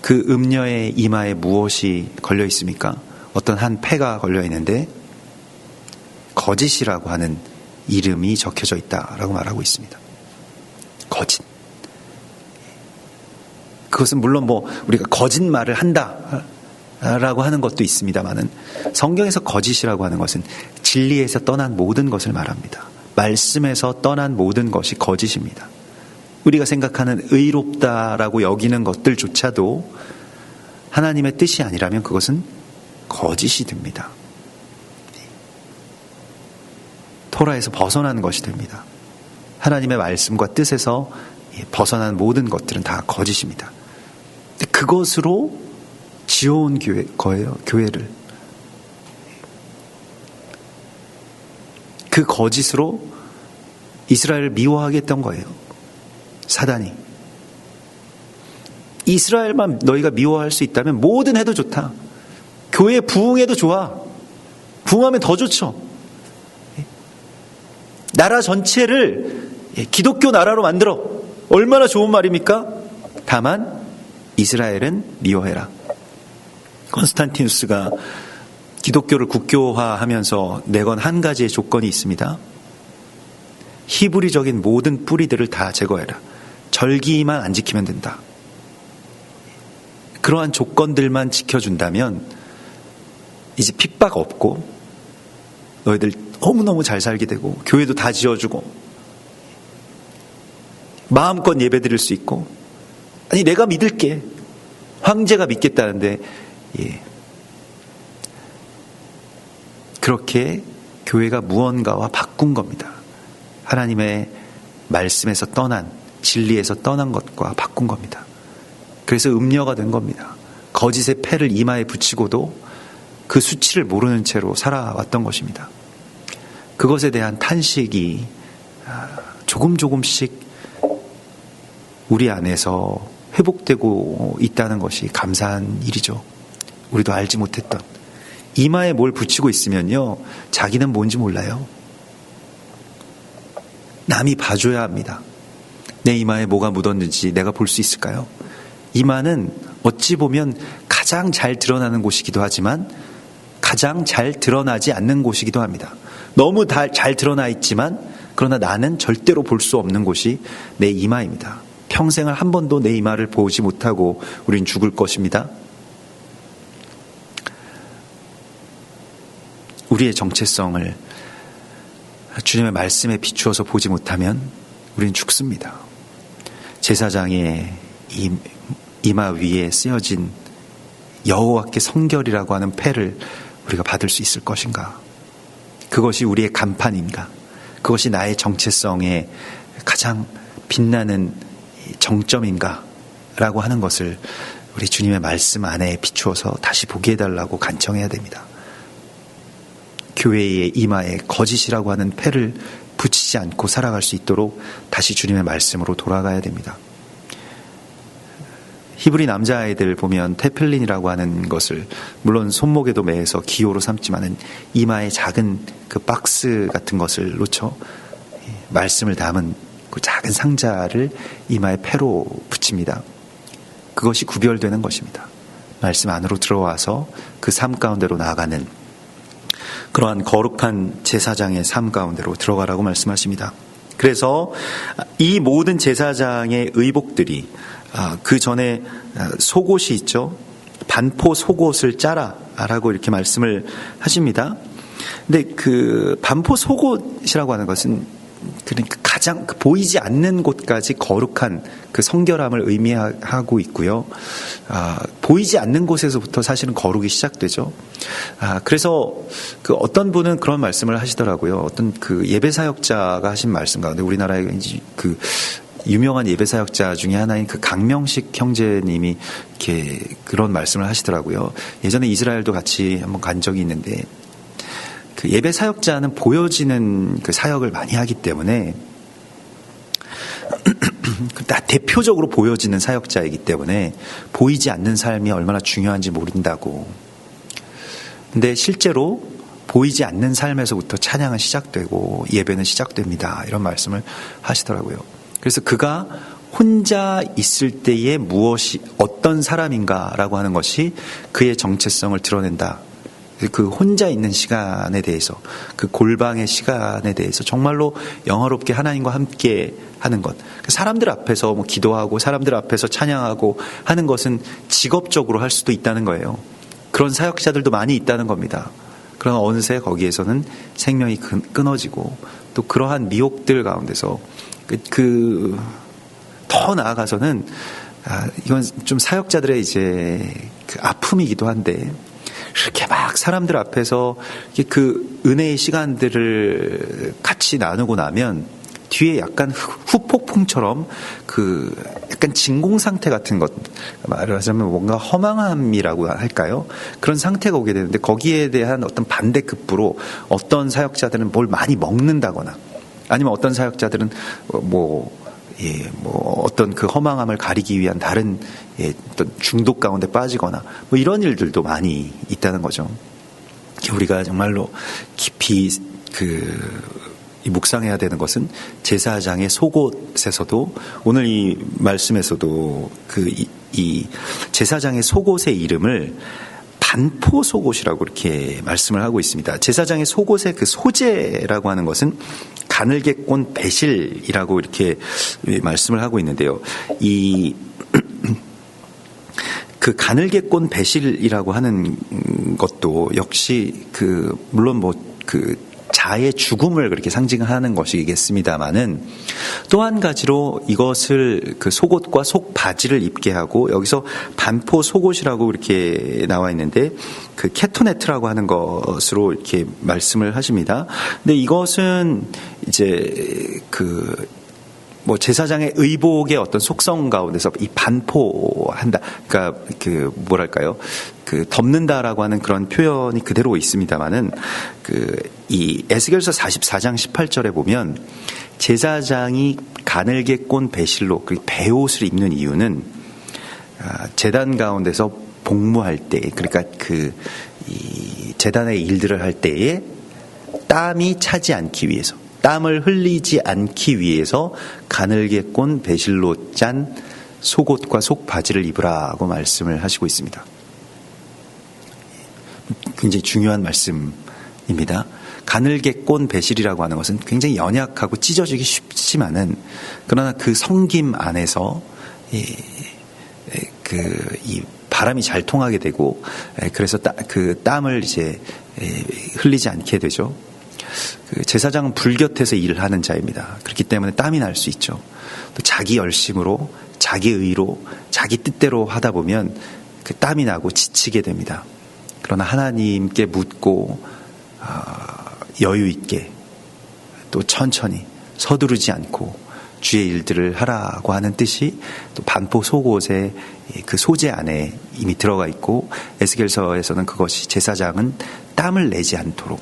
그 음녀의 이마에 무엇이 걸려 있습니까? 어떤 한 패가 걸려 있는데 거짓이라고 하는 이름이 적혀져 있다라고 말하고 있습니다. 거짓. 그것은 물론 우리가 거짓말을 한다라고 하는 것도 있습니다만은 성경에서 거짓이라고 하는 것은 진리에서 떠난 모든 것을 말합니다. 말씀에서 떠난 모든 것이 거짓입니다. 우리가 생각하는 의롭다라고 여기는 것들조차도 하나님의 뜻이 아니라면 그것은 거짓이 됩니다. 토라에서 벗어나는 것이 됩니다. 하나님의 말씀과 뜻에서 벗어난 모든 것들은 다 거짓입니다. 그것으로 지어온 거예요. 교회를. 그 거짓으로 이스라엘을 미워하게 했던 거예요. 사단이. 이스라엘만 너희가 미워할 수 있다면 뭐든 해도 좋다. 교회에 부흥해도 좋아. 부흥하면 더 좋죠. 나라 전체를 기독교 나라로 만들어. 얼마나 좋은 말입니까? 다만 이스라엘은 미워해라. 콘스탄티누스가 기독교를 국교화하면서 내건 한 가지의 조건이 있습니다. 히브리적인 모든 뿌리들을 다 제거해라. 절기만 안 지키면 된다. 그러한 조건들만 지켜준다면 이제 핍박 없고 너희들 너무너무 잘 살게 되고 교회도 다 지어주고 마음껏 예배 드릴 수 있고, 아니 내가 믿을게, 황제가 믿겠다는데, 그렇게 교회가 무언가와 바꾼 겁니다. 하나님의 말씀에서 떠난, 진리에서 떠난 것과 바꾼 겁니다. 그래서 음녀가 된 겁니다. 거짓의 패를 이마에 붙이고도 그 수치를 모르는 채로 살아왔던 것입니다. 그것에 대한 탄식이 조금씩 우리 안에서 회복되고 있다는 것이 감사한 일이죠. 우리도 알지 못했던. 이마에 뭘 붙이고 있으면요, 자기는 뭔지 몰라요. 남이 봐줘야 합니다. 내 이마에 뭐가 묻었는지 내가 볼 수 있을까요? 이마는 어찌 보면 가장 잘 드러나는 곳이기도 하지만 가장 잘 드러나지 않는 곳이기도 합니다. 너무 잘 드러나 있지만 그러나 나는 절대로 볼 수 없는 곳이 내 이마입니다. 평생을 한 번도 내 이마를 보지 못하고 우린 죽을 것입니다. 우리의 정체성을 주님의 말씀에 비추어서 보지 못하면 우린 죽습니다. 제사장의 이마 위에 쓰여진 여호와께 성결이라고 하는 패를 우리가 받을 수 있을 것인가? 그것이 우리의 간판인가? 그것이 나의 정체성의 가장 빛나는 정점인가? 라고 하는 것을 우리 주님의 말씀 안에 비추어서 다시 보게 해달라고 간청해야 됩니다. 교회의 이마에 거짓이라고 하는 패를 붙이지 않고 살아갈 수 있도록 다시 주님의 말씀으로 돌아가야 됩니다. 히브리 남자아이들 보면 테필린이라고 하는 것을 물론 손목에도 매해서 기호로 삼지만은 이마에 작은 그 박스 같은 것을 놓쳐 말씀을 담은 그 작은 상자를 이마에 패로 붙입니다. 그것이 구별되는 것입니다. 말씀 안으로 들어와서 그 삶 가운데로 나아가는 그러한 거룩한 제사장의 삶 가운데로 들어가라고 말씀하십니다. 그래서 이 모든 제사장의 의복들이 그 전에 속옷이 있죠. 반포 속옷을 짜라라고 이렇게 말씀을 하십니다. 근데 그 반포 속옷이라고 하는 것은 그러니까 가장 보이지 않는 곳까지 거룩한 그 성결함을 의미하고 있고요. 보이지 않는 곳에서부터 사실은 거룩이 시작되죠. 그래서 그 어떤 분은 그런 말씀을 하시더라고요. 어떤 그 예배 사역자가 하신 말씀 가운데 우리나라에 그 유명한 예배 사역자 중에 하나인 그 강명식 형제님이 이렇게 그런 말씀을 하시더라고요. 예전에 이스라엘도 같이 한번 간 적이 있는데 그 예배 사역자는 보여지는 그 사역을 많이 하기 때문에 대표적으로 보여지는 사역자이기 때문에 보이지 않는 삶이 얼마나 중요한지 모른다고. 근데 실제로 보이지 않는 삶에서부터 찬양은 시작되고 예배는 시작됩니다. 이런 말씀을 하시더라고요. 그래서 그가 혼자 있을 때에 무엇이 어떤 사람인가라고 하는 것이 그의 정체성을 드러낸다. 그 혼자 있는 시간에 대해서, 그 골방의 시간에 대해서 정말로 영화롭게 하나님과 함께 하는 것. 사람들 앞에서 뭐 기도하고 사람들 앞에서 찬양하고 하는 것은 직업적으로 할 수도 있다는 거예요. 그런 사역자들도 많이 있다는 겁니다. 그러나 어느새 거기에서는 생명이 끊어지고 또 그러한 미혹들 가운데서 더 나아가서는 이건 좀 사역자들의 이제 그 아픔이기도 한데 이렇게 막 사람들 앞에서 그 은혜의 시간들을 같이 나누고 나면 뒤에 약간 후폭풍처럼 그 약간 진공 상태 같은 것, 말을 하자면 뭔가 허망함이라고 할까요? 그런 상태가 오게 되는데 거기에 대한 어떤 반대급부로 어떤 사역자들은 뭘 많이 먹는다거나 아니면 어떤 사역자들은 어떤 그 허망함을 가리기 위한 다른 어떤 중독 가운데 빠지거나 뭐 이런 일들도 많이 있다는 거죠. 우리가 정말로 깊이 묵상해야 되는 것은 제사장의 속옷에서도 오늘 이 말씀에서도 이 제사장의 속옷의 이름을 반포 속옷이라고 이렇게 말씀을 하고 있습니다. 제사장의 속옷의 그 소재라고 하는 것은 가늘게 꼰 배실이라고 이렇게 말씀을 하고 있는데요. 그 가늘게 꼰 배실이라고 하는 것도 역시 물론 자의 죽음을 그렇게 상징하는 것이겠습니다만은 또 한 가지로 이것을 속옷과 속바지를 입게 하고, 여기서 반포 속옷이라고 이렇게 나와 있는데 케토네트라고 하는 것으로 이렇게 말씀을 하십니다. 근데 이것은 이제 제사장의 의복의 어떤 속성 가운데서 이 반포한다, 그러니까 덮는다라고 하는 그런 표현이 그대로 있습니다만은 이 에스겔서 44장 18절에 보면 제사장이 가늘게 꼰 배실로 베옷을 입는 이유는 제단 가운데서 복무할 때, 그러니까 이 제단의 일들을 할 때에 땀이 차지 않기 위해서, 땀을 흘리지 않기 위해서 가늘게 꼰 배실로 짠 속옷과 속바지를 입으라고 말씀을 하시고 있습니다. 굉장히 중요한 말씀입니다. 가늘게 꼰 배실이라고 하는 것은 굉장히 연약하고 찢어지기 쉽지만은, 그러나 그 성김 안에서 이 바람이 잘 통하게 되고, 그래서 그 땀을 이제 흘리지 않게 되죠. 제사장은 불 곁에서 일을 하는 자입니다. 그렇기 때문에 땀이 날 수 있죠. 또 자기 열심으로, 자기 의로, 자기 뜻대로 하다 보면 그 땀이 나고 지치게 됩니다. 그러나 하나님께 묻고 여유 있게, 또 천천히 서두르지 않고 주의 일들을 하라고 하는 뜻이 또 반포 속옷의 그 소재 안에 이미 들어가 있고, 에스겔서에서는 그것이 제사장은 땀을 내지 않도록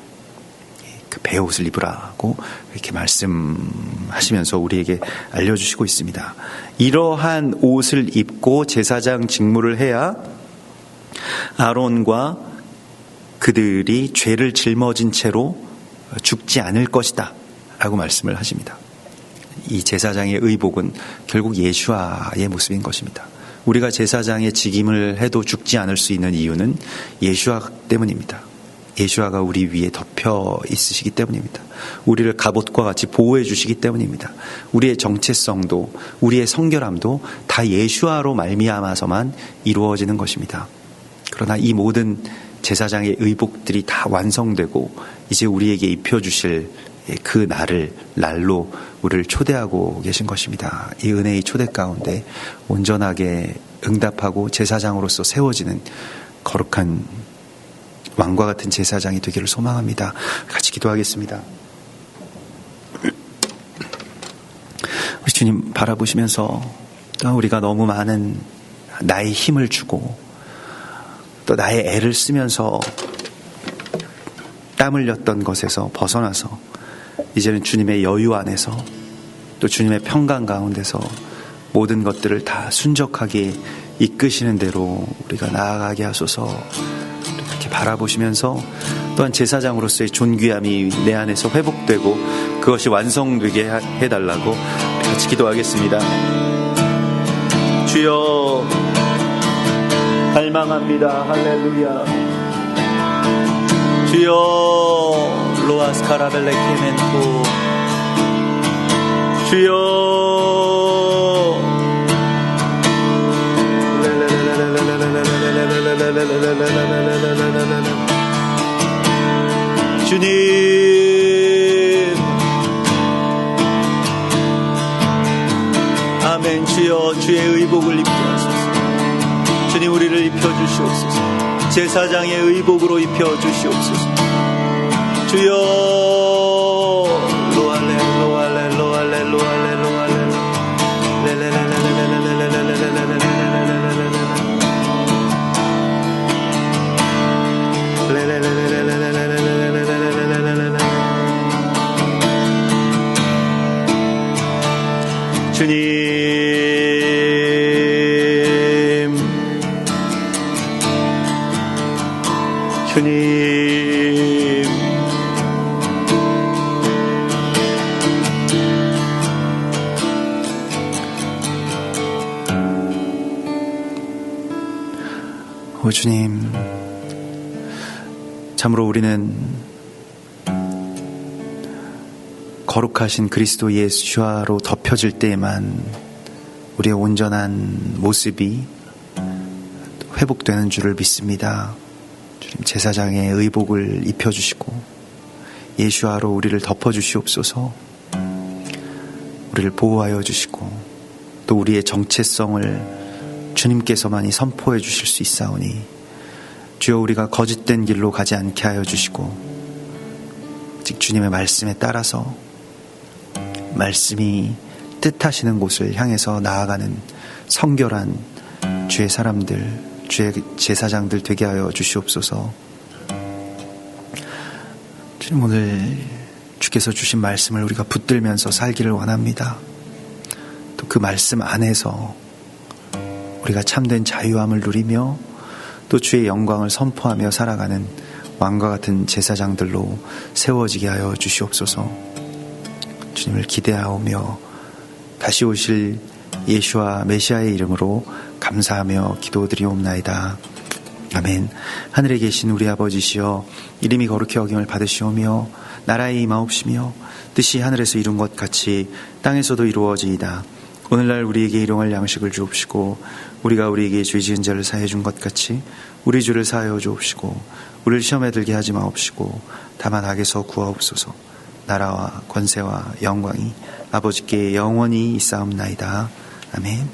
그 베옷을 입으라고 이렇게 말씀하시면서 우리에게 알려주시고 있습니다. 이러한 옷을 입고 제사장 직무를 해야 아론과 그들이 죄를 짊어진 채로 죽지 않을 것이다 라고 말씀을 하십니다. 이 제사장의 의복은 결국 예수아의 모습인 것입니다. 우리가 제사장의 직임을 해도 죽지 않을 수 있는 이유는 예수아 때문입니다. 예수아가 우리 위에 덮여 있으시기 때문입니다. 우리를 갑옷과 같이 보호해 주시기 때문입니다. 우리의 정체성도, 우리의 성결함도 다 예수아로 말미암아서만 이루어지는 것입니다. 그러나 이 모든 제사장의 의복들이 다 완성되고 이제 우리에게 입혀주실 그 날로 우리를 초대하고 계신 것입니다. 이 은혜의 초대 가운데 온전하게 응답하고 제사장으로서 세워지는 거룩한 왕과 같은 제사장이 되기를 소망합니다. 같이 기도하겠습니다. 우리 주님 바라보시면서 우리가 너무 많은 나의 힘을 주고 또 나의 애를 쓰면서 땀 흘렸던 것에서 벗어나서 이제는 주님의 여유 안에서 또 주님의 평강 가운데서 모든 것들을 다 순적하게 이끄시는 대로 우리가 나아가게 하소서. 이렇게 바라보시면서 또한 제사장으로서의 존귀함이 내 안에서 회복되고 그것이 완성되게 해달라고 같이 기도하겠습니다. 주여 갈망합니다. 할렐루야. 주여 로아스카라벨레 케멘토 주여 주님 아멘. 주여 주의 의복을 입게 하소서. 주님 우리를 입혀주시옵소서. 제사장의 의복으로 입혀주시옵소서. 주여 로알레 로알레 로알레 로알레 로알레 주님 오 주님, 참으로 우리는 거룩하신 그리스도 예수와로 덮여질 때에만 우리의 온전한 모습이 회복되는 줄을 믿습니다. 주님, 제사장의 의복을 입혀주시고 예수와로 우리를 덮어주시옵소서. 우리를 보호하여 주시고 또 우리의 정체성을 주님께서만이 선포해 주실 수 있사오니 주여, 우리가 거짓된 길로 가지 않게 하여 주시고 즉 주님의 말씀에 따라서 말씀이 뜻하시는 곳을 향해서 나아가는 성결한 주의 사람들, 주의 제사장들 되게 하여 주시옵소서. 주님, 오늘 주께서 주신 말씀을 우리가 붙들면서 살기를 원합니다. 또 그 말씀 안에서 우리가 참된 자유함을 누리며 또 주의 영광을 선포하며 살아가는 왕과 같은 제사장들로 세워지게 하여 주시옵소서. 주님을 기대하오며 다시 오실 예수와 메시아의 이름으로 감사하며 기도드리옵나이다. 아멘. 하늘에 계신 우리 아버지시여, 이름이 거룩히 여김을 받으시오며 나라에 임하옵시며 뜻이 하늘에서 이룬 것 같이 땅에서도 이루어지이다. 오늘날 우리에게 일용할 양식을 주옵시고 우리가 우리에게 죄 지은 자를 사해 준 것 같이 우리 죄를 사하여 주옵시고 우리를 시험에 들게 하지 마옵시고 다만 악에서 구하옵소서. 나라와 권세와 영광이 아버지께 영원히 있사옵나이다. 아멘.